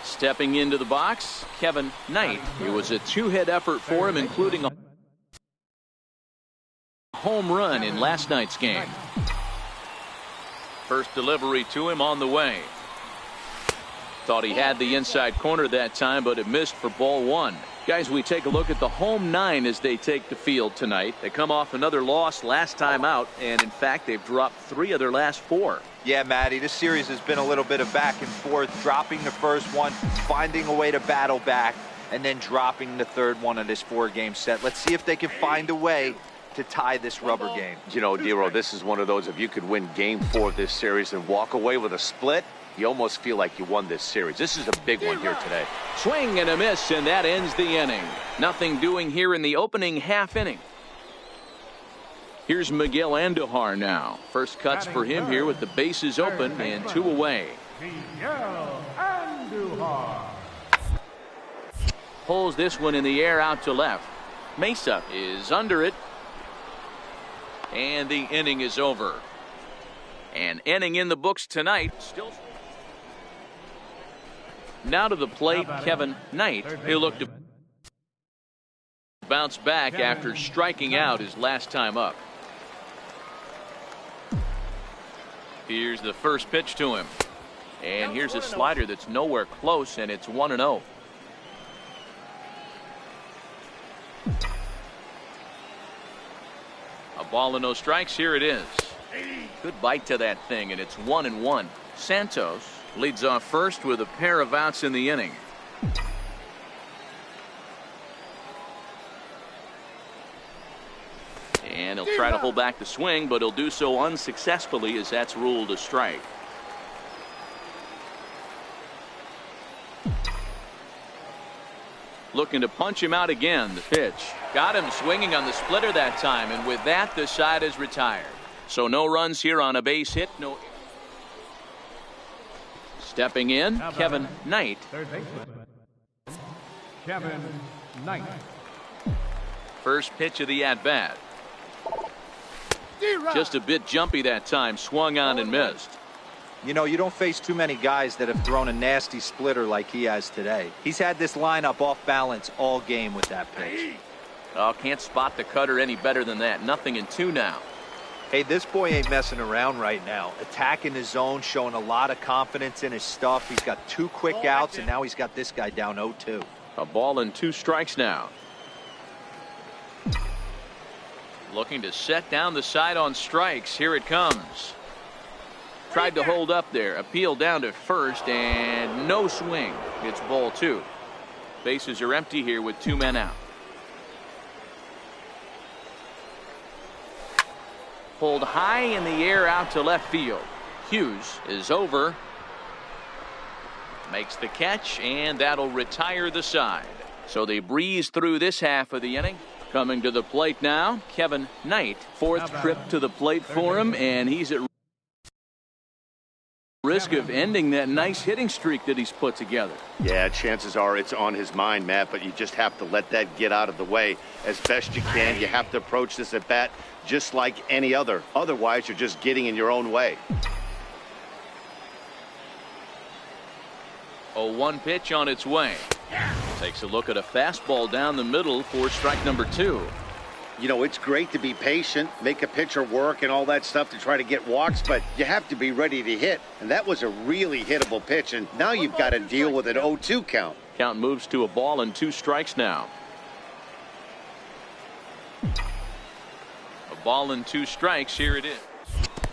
[SPEAKER 2] Stepping into the box, Kevin Knight. It was a two-hit effort for him, including a home run in last night's game. First delivery to him on the way. Thought he had the inside corner that time, but it missed for ball one. Guys, we take a look at the home nine as they take the field tonight. They come off another loss last time out, and in fact, they've dropped 3 of their last 4.
[SPEAKER 4] Yeah, Matty, this series has been a little bit of back and forth, dropping the first one, finding a way to battle back, and then dropping the third one of this 4-game set. Let's see if they can find a way to tie this rubber game.
[SPEAKER 6] You know, Dero, this is one of those, if you could win game 4 of this series and walk away with a split, you almost feel like you won this series. This is a big one here today.
[SPEAKER 2] Swing and a miss, and that ends the inning. Nothing doing here in the opening half inning. Here's Miguel Andujar now. First cuts for him here with the bases open and 2 away.
[SPEAKER 5] Miguel Andujar.
[SPEAKER 2] Pulls this one in the air out to left. Mesa is under it. And the inning is over. An inning in the books tonight. Still. Now to the plate, Kevin Knight. He'll look to bounce back after striking out his last time up. Here's the first pitch to him. And here's a slider that's nowhere close, and it's 1-0. A ball and no strikes. Here it is. Good bite to that thing, and it's 1-1. Santos leads off first with a pair of outs in the inning. And he'll try to hold back the swing, but he'll do so unsuccessfully as that's ruled a strike. Looking to punch him out again. The pitch got him swinging on the splitter that time, and with that the side is retired. So no runs here on a base hit. No. Stepping in, Kevin Knight.
[SPEAKER 5] Third baseman, Kevin Knight.
[SPEAKER 2] First pitch of the at-bat. Just a bit jumpy that time, swung on and missed.
[SPEAKER 4] You know, you don't face too many guys that have thrown a nasty splitter like he has today. He's had this lineup off balance all game with that pitch.
[SPEAKER 2] Oh, can't spot the cutter any better than that. Nothing in 2 now.
[SPEAKER 4] Hey, this boy ain't messing around right now. Attacking his zone, showing a lot of confidence in his stuff. He's got 2 quick outs, and now he's got this guy down 0-2.
[SPEAKER 2] A ball and 2 strikes now. Looking to set down the side on strikes. Here it comes. Tried to hold up there. Appeal down to first, and no swing. It's ball 2. Bases are empty here with 2 men out. Pulled high in the air out to left field. Hughes is over. Makes the catch, and that'll retire the side. So they breeze through this half of the inning. Coming to the plate now, Kevin Knight. 4th trip to the plate for him, and he's at risk of ending that nice hitting streak that he's put together.
[SPEAKER 3] Yeah, chances are it's on his mind, Matt, but you just have to let that get out of the way as best you can. You have to approach this at bat just like any other. Otherwise, you're just getting in your own way.
[SPEAKER 2] 0-1 pitch on its way. Takes a look at a fastball down the middle for strike number 2.
[SPEAKER 3] You know, it's great to be patient, make a pitcher work and all that stuff to try to get walks, but you have to be ready to hit. And that was a really hittable pitch, and now you've got to deal with an 0-2 count.
[SPEAKER 2] Count moves to a ball and 2 strikes now. A ball and 2 strikes. Here it is.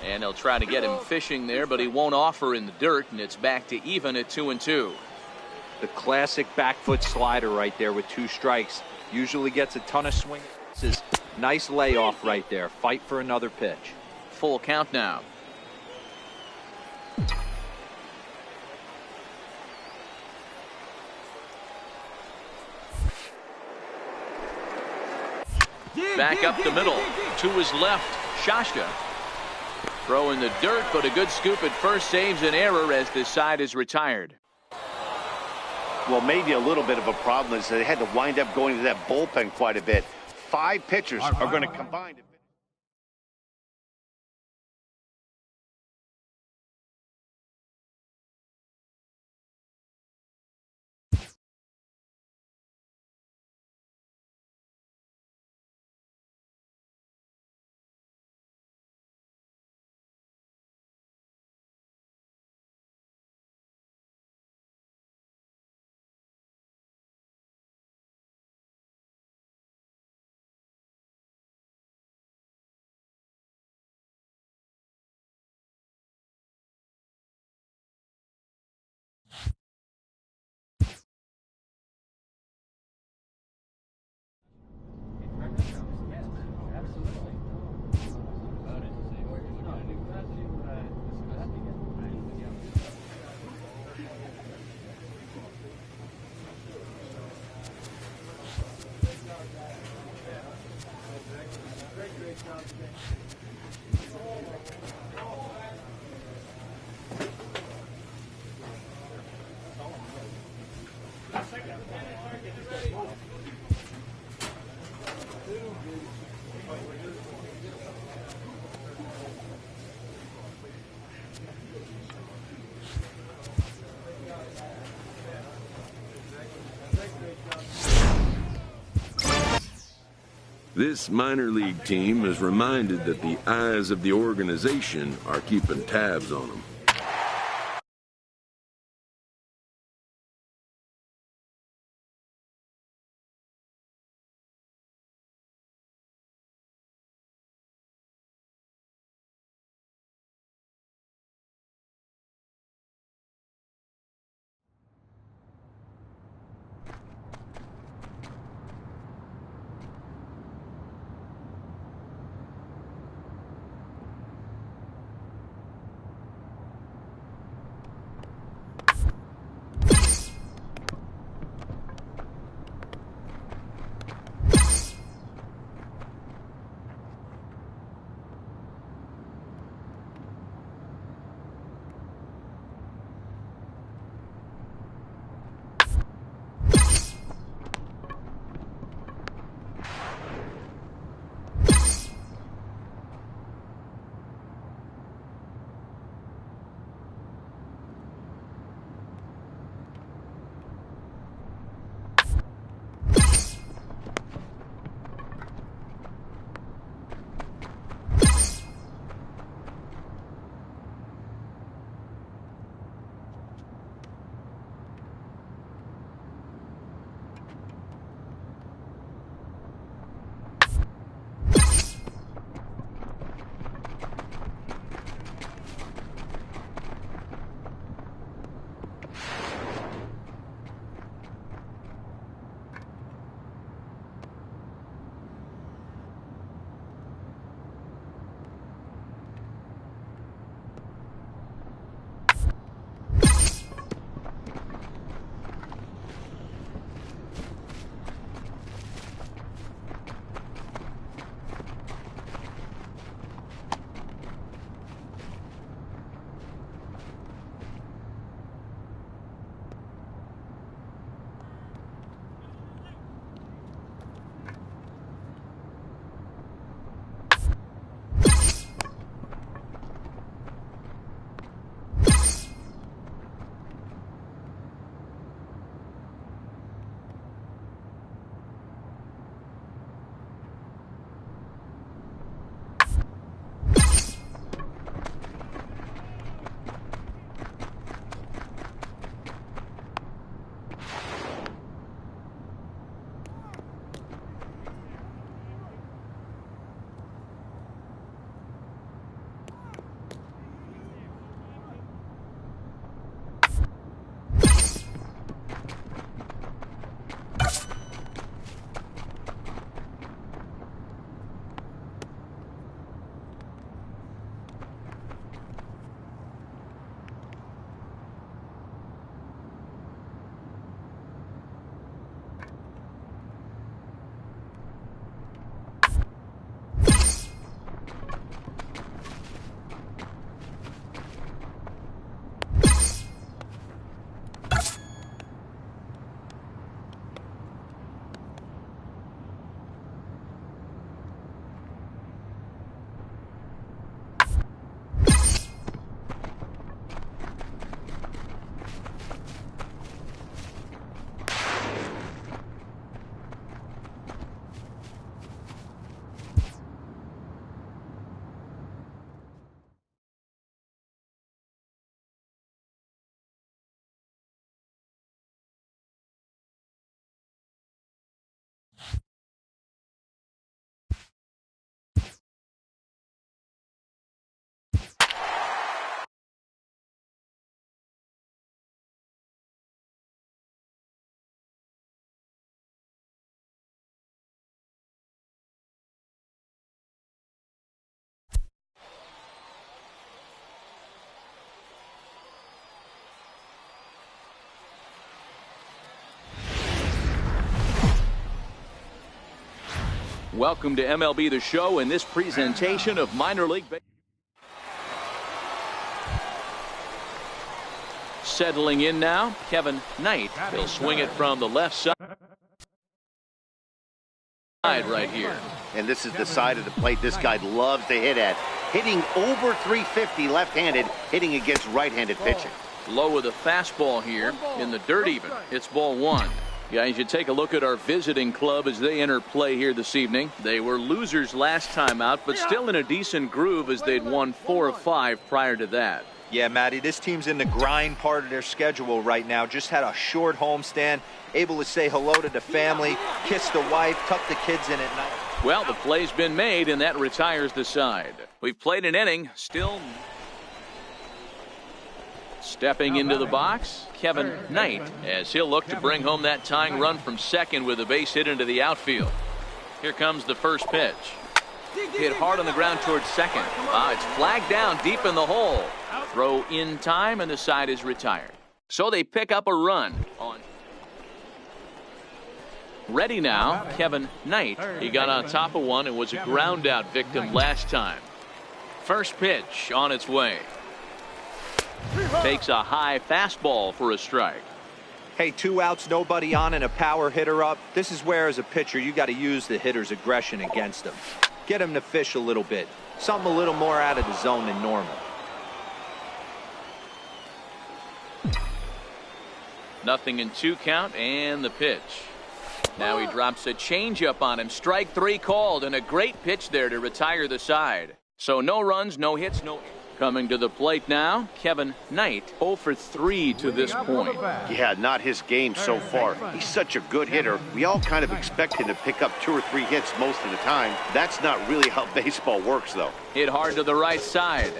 [SPEAKER 2] And they'll try to get him fishing there, but he won't offer in the dirt, and it's back to even at 2-2.
[SPEAKER 4] The classic back foot slider right there with 2 strikes. Usually gets a ton of swing. This is nice layoff right there. Fight for another pitch.
[SPEAKER 2] Full count now. Back up the middle to his left. Shasha throw in the dirt, but a good scoop at first saves an error as this side is retired.
[SPEAKER 3] Well, maybe a little bit of a problem is they had to wind up going to that bullpen quite a bit. 5 pitchers are going to combine.
[SPEAKER 1] This minor league team is reminded that the eyes of the organization are keeping tabs on them.
[SPEAKER 2] Welcome to MLB The Show in this presentation of minor league baseball. Settling in now, Kevin Knight. He'll swing it from the left side right here.
[SPEAKER 3] And this is the side of the plate this guy loves to hit at. Hitting over 350 left-handed, hitting against right-handed pitching.
[SPEAKER 2] Low with a fastball here in the dirt even. It's ball one. Guys, you take a look at our visiting club as they enter play here this evening. They were losers last time out, but still in a decent groove as they'd won 4 of 5 prior to that.
[SPEAKER 4] Yeah, Matty, this team's in the grind part of their schedule right now. Just had a short homestand, able to say hello to the family, kiss the wife, tuck the kids in at night.
[SPEAKER 2] Well, the play's been made, and that retires the side. We've played an inning, still stepping into the box, Kevin Knight, as he'll look to bring home that tying run from second with a base hit into the outfield. Here comes the first pitch. Hit hard on the ground towards second. It's flagged down deep in the hole. Throw in time, and the side is retired. So they pick up a run on. Ready now, Kevin Knight. He got on top of one and was a ground out victim last time. First pitch on its way. Takes a high fastball for a strike.
[SPEAKER 4] Hey, 2 outs, nobody on, and a power hitter up. This is where, as a pitcher, you got to use the hitter's aggression against him. Get him to fish a little bit. Something a little more out of the zone than normal.
[SPEAKER 2] 0-2 count, and the pitch. Now he drops a changeup on him. Strike 3 called, and a great pitch there to retire the side. So no runs, no hits, no. Coming to the plate now, Kevin Knight, 0 for 3 to this point.
[SPEAKER 3] Yeah, not his game so far. He's such a good hitter. We all kind of expect him to pick up 2 or 3 hits most of the time. That's not really how baseball works, though.
[SPEAKER 2] Hit hard to the right side.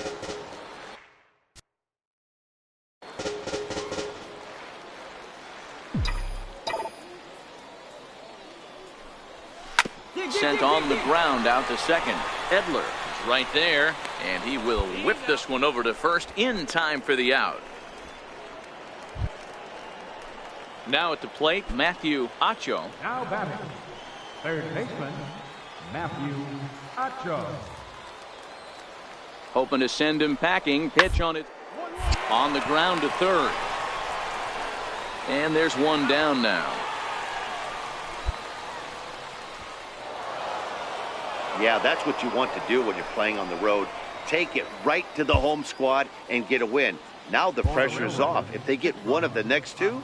[SPEAKER 2] Sent on the ground out to second. Edler is right there, and he will whip this one over to first in time for the out. Now at the plate, Matthew Acho.
[SPEAKER 5] Now batting, third baseman, Matthew Acho.
[SPEAKER 2] Hoping to send him packing. Pitch on it. On the ground to third. And there's one down now.
[SPEAKER 3] Yeah, that's what you want to do when you're playing on the road. Take it right to the home squad and get a win. Now the pressure is off. If they get one of the next 2.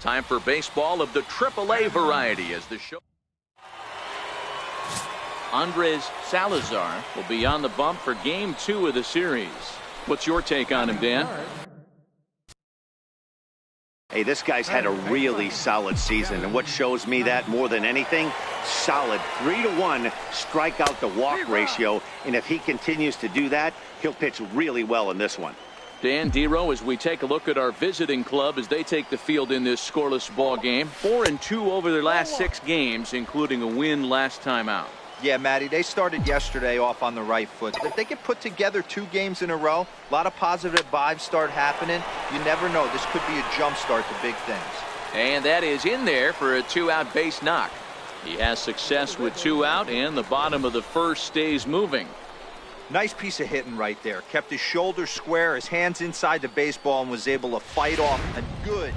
[SPEAKER 2] Time for baseball of the AAA variety as the show. Andres Salazar will be on the bump for game 2 of the series. What's your take on him, Dan?
[SPEAKER 3] Hey, this guy's had a really solid season, and what shows me that more than anything, solid 3-to-1 strikeout to walk ratio, and if he continues to do that, he'll pitch really well in this one.
[SPEAKER 2] Dan Dero, as we take a look at our visiting club as they take the field in this scoreless ball game, 4-2 over their last 6 games, including a win last time out.
[SPEAKER 4] Yeah, Matty, they started yesterday off on the right foot. If they can put together 2 games in a row, a lot of positive vibes start happening. You never know. This could be a jump start to big things.
[SPEAKER 2] And that is in there for a 2-out base knock. He has success with 2 out, and the bottom of the first stays moving.
[SPEAKER 4] Nice piece of hitting right there. Kept his shoulders square, his hands inside the baseball, and was able to fight off a good.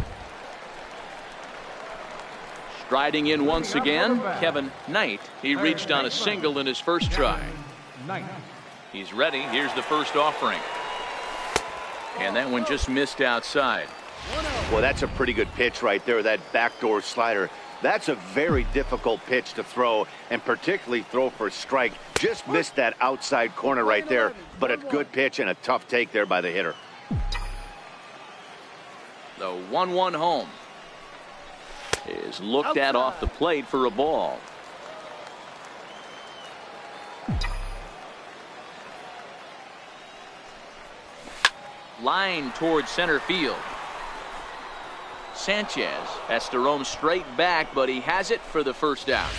[SPEAKER 2] Striding in once again, Kevin Knight. He reached on a single in his first try. He's ready. Here's the first offering. And that one just missed outside.
[SPEAKER 3] Well, that's a pretty good pitch right there, that backdoor slider. That's a very difficult pitch to throw, and particularly throw for a strike. Just missed that outside corner right there, but a good pitch and a tough take there by the hitter.
[SPEAKER 2] The 1-1 home is looked at off the plate for a ball. Line towards center field. Sanchez has to roam straight back, but he has it for the first out.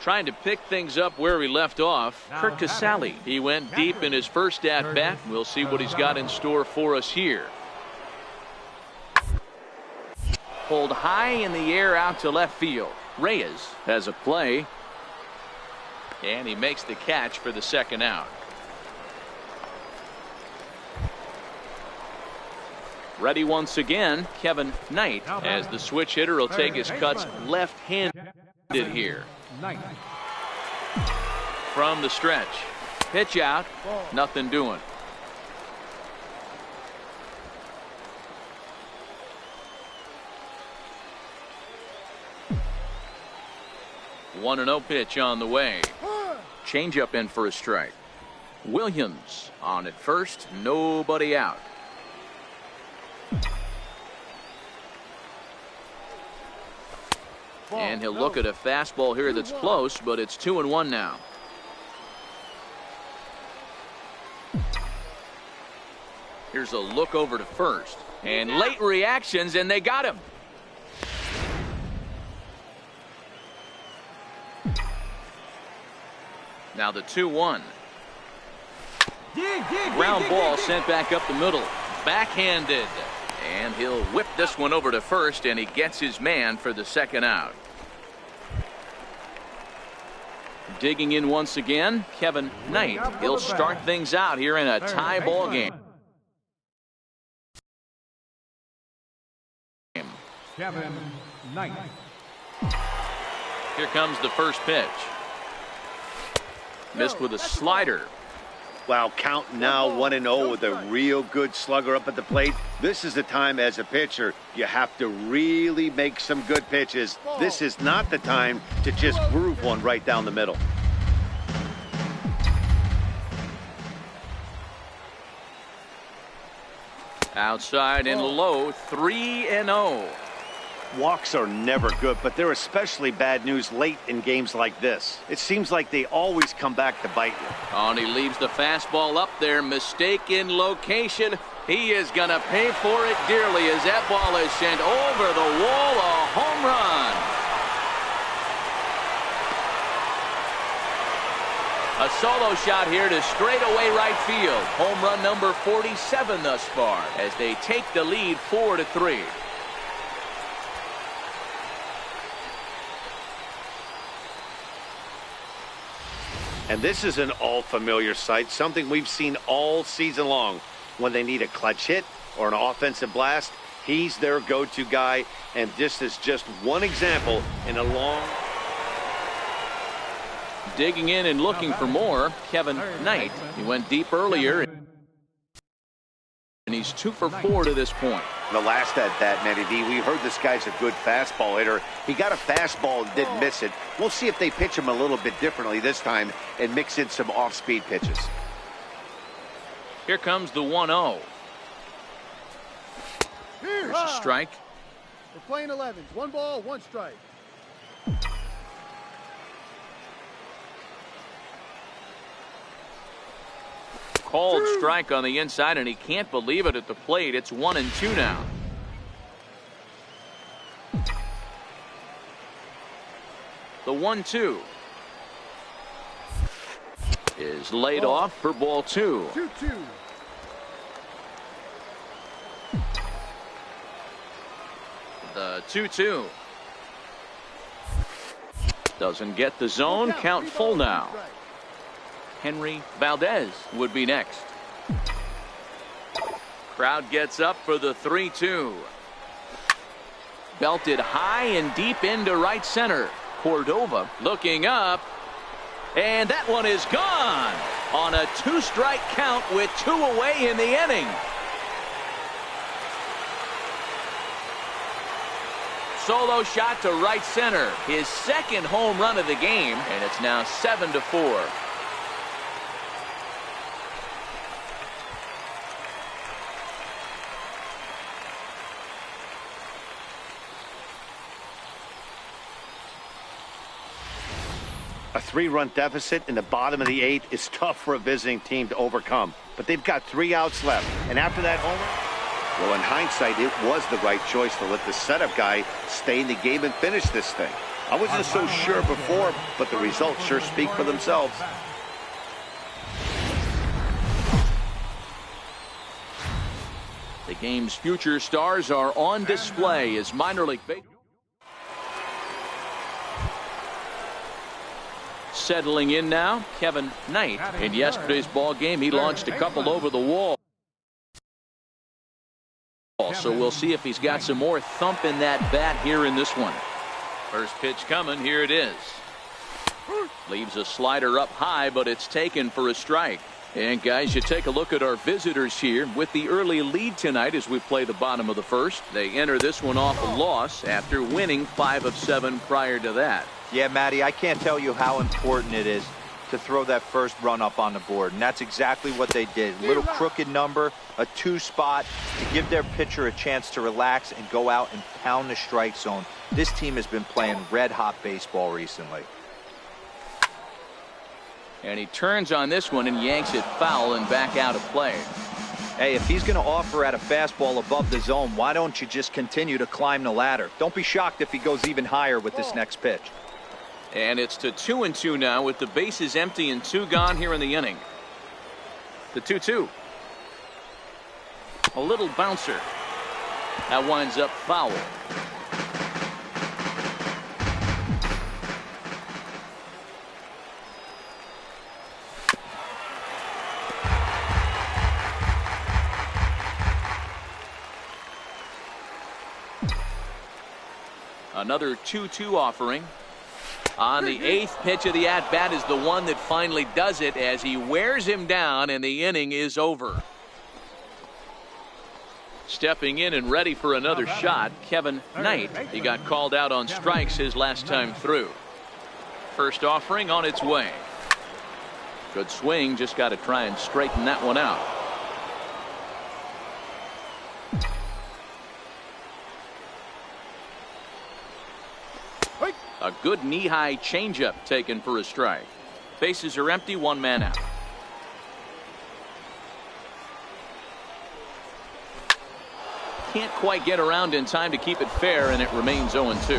[SPEAKER 2] Trying to pick things up where he left off, Kurt Casale. He went deep in his first at-bat. We'll see what he's got in store for us here. Pulled high in the air out to left field. Reyes has a play. And he makes the catch for the second out. Ready once again, Kevin Knight, as the switch hitter will take his cuts left-handed here. From the stretch. Pitch out. Nothing doing. 1-0 pitch on the way. Changeup in for a strike. Williams on at first. Nobody out. And he'll look at a fastball here that's close, but it's 2-1 now. Here's a look over to first. And late reactions, and they got him. Now the 2-1. Ground ball sent back up the middle. Backhanded. And he'll whip this one over to first, and he gets his man for the second out. Digging in once again, Kevin Knight. He'll start things out here in a tie ball game.
[SPEAKER 5] Kevin Knight.
[SPEAKER 2] Here comes the first pitch. Missed with a slider.
[SPEAKER 3] Wow, count now 1-0 with a real good slugger up at the plate. This is the time as a pitcher you have to really make some good pitches. This is not the time to just groove one right down the middle.
[SPEAKER 2] Outside and low, 3-0.
[SPEAKER 3] Walks are never good, but they're especially bad news late in games like this. It seems like they always come back to bite you.
[SPEAKER 2] Oh, and he leaves the fastball up there. Mistaken location. He is going to pay for it dearly as that ball is sent over the wall. A home run. A solo shot here to straightaway right field. Home run number 47 thus far as they take the lead 4-3.
[SPEAKER 3] And this is an all-familiar sight, something we've seen all season long. When they need a clutch hit or an offensive blast, he's their go-to guy, and this is just one example in a long...
[SPEAKER 2] Digging in and looking for more, Kevin Knight. He went deep earlier, and he's 2 for 4 to this point.
[SPEAKER 3] The last at bat, Matty D, we heard this guy's a good fastball hitter. He got a fastball and didn't miss it. We'll see if they pitch him a little bit differently this time and mix in some off-speed pitches.
[SPEAKER 2] Here comes the 1-0. Here's a strike.
[SPEAKER 7] We're playing 11s. 1 ball, 1 strike.
[SPEAKER 2] Called strike on the inside, and he can't believe it at the plate. It's 1-2 now. The 1-2 is laid off for ball 2.
[SPEAKER 7] 2-2.
[SPEAKER 2] The 2-2 doesn't get the zone. Count full now. Henry Valdez would be next. Crowd gets up for the 3-2. Belted high and deep into right center. Cordova looking up. And that one is gone on a 2-strike count with 2 away in the inning. Solo shot to right center. His second home run of the game, and it's now 7-4.
[SPEAKER 3] A 3-run deficit in the bottom of the 8th is tough for a visiting team to overcome. But they've got 3 outs left. And after that homer, well, in hindsight, it was the right choice to let the setup guy stay in the game and finish this thing. I wasn't so sure before, but the results sure speak for themselves.
[SPEAKER 2] The game's future stars are on display as minor league baseball. Settling in now, Kevin Knight. In yesterday's ball game, he launched a couple over the wall. So we'll see if he's got some more thump in that bat here in this one. First pitch coming. Here it is. Leaves a slider up high, but it's taken for a strike. And guys, you take a look at our visitors here with the early lead tonight as we play the bottom of the first. They enter this one off a loss after winning 5 of 7 prior to that.
[SPEAKER 4] Yeah, Matty, I can't tell you how important it is to throw that first run up on the board, and that's exactly what they did. Little crooked number, a 2 spot to give their pitcher a chance to relax and go out and pound the strike zone. This team has been playing red-hot baseball recently.
[SPEAKER 2] And he turns on this one and yanks it foul and back out of play.
[SPEAKER 4] Hey, if he's going to offer at a fastball above the zone, why don't you just continue to climb the ladder? Don't be shocked if he goes even higher with this next pitch.
[SPEAKER 2] And it's to 2-2 now with the bases empty and 2 gone here in the inning. The 2-2. A little bouncer. That winds up foul. Another 2-2 offering. On the 8th pitch of the at-bat is the one that finally does it as he wears him down and the inning is over. Stepping in and ready for another shot, Kevin Knight. He got called out on strikes his last time through. First offering on its way. Good swing, just got to try and straighten that one out. A good knee-high changeup taken for a strike. Bases are empty, 1 man out. Can't quite get around in time to keep it fair, and it remains 0-2.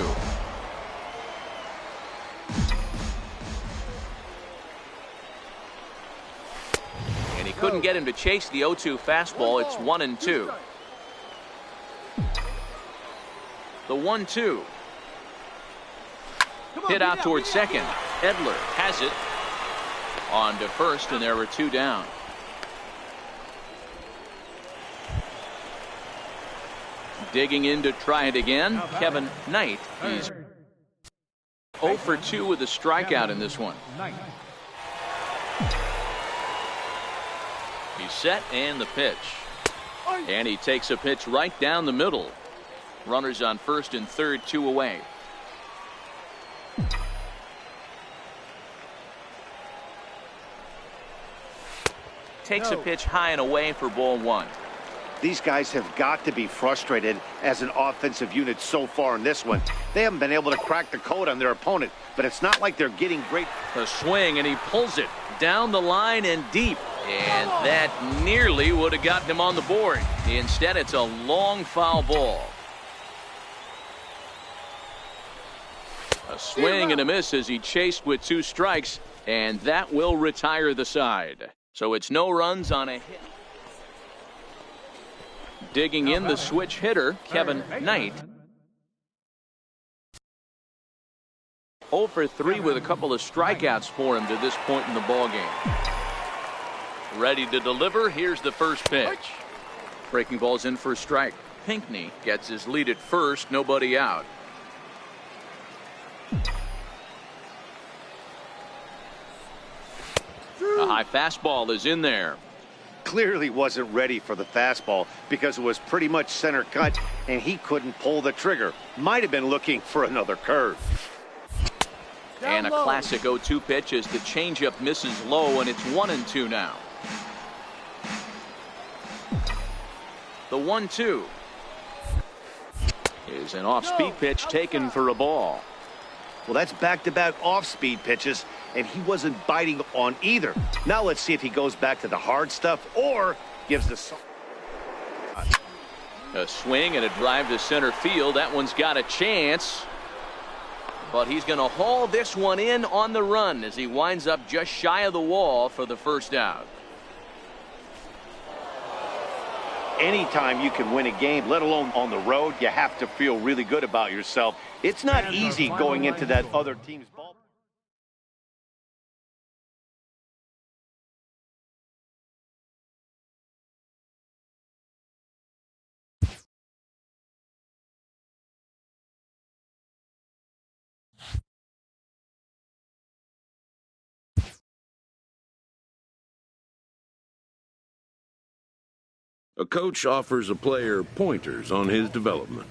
[SPEAKER 2] And he couldn't get him to chase the 0-2 fastball. It's 1-2. The 1-2. Hit out towards second. Edler has it on to first, and there were 2 down. Digging in to try it again, Kevin Knight. He's 0 for 2 with a strikeout in this one. He's set and the pitch. And he takes a pitch right down the middle. Runners on first and third, 2 away. Takes a pitch high and away for ball 1.
[SPEAKER 3] These guys have got to be frustrated as an offensive unit so far in this one. They haven't been able to crack the code on their opponent, but it's not like they're getting great.
[SPEAKER 2] A swing, and he pulls it down the line and deep. And that nearly would have gotten him on the board. Instead, it's a long foul ball. A swing and a miss as he chased with 2 strikes, and that will retire the side. So it's no runs on a hit. Digging in the switch hitter, Kevin Knight. 0 for 3 with a couple of strikeouts for him to this point in the ballgame. Ready to deliver. Here's the first pitch. Breaking ball's in for a strike. Pinckney gets his lead at first, nobody out. A high fastball is in there.
[SPEAKER 3] Clearly wasn't ready for the fastball because it was pretty much center cut and he couldn't pull the trigger. Might have been looking for another curve.
[SPEAKER 2] And a classic 0-2 pitch as the changeup misses low, and it's 1-2 now. The 1-2 is an off-speed pitch taken for a ball.
[SPEAKER 3] Well, that's back-to-back off-speed pitches, and he wasn't biting on either. Now let's see if he goes back to the hard stuff or gives the...
[SPEAKER 2] A swing and a drive to center field. That one's got a chance. But he's going to haul this one in on the run as he winds up just shy of the wall for the first out.
[SPEAKER 3] Anytime you can win a game, let alone on the road, you have to feel really good about yourself. It's not easy going into that other team's ball.
[SPEAKER 1] A coach offers a player pointers on his development.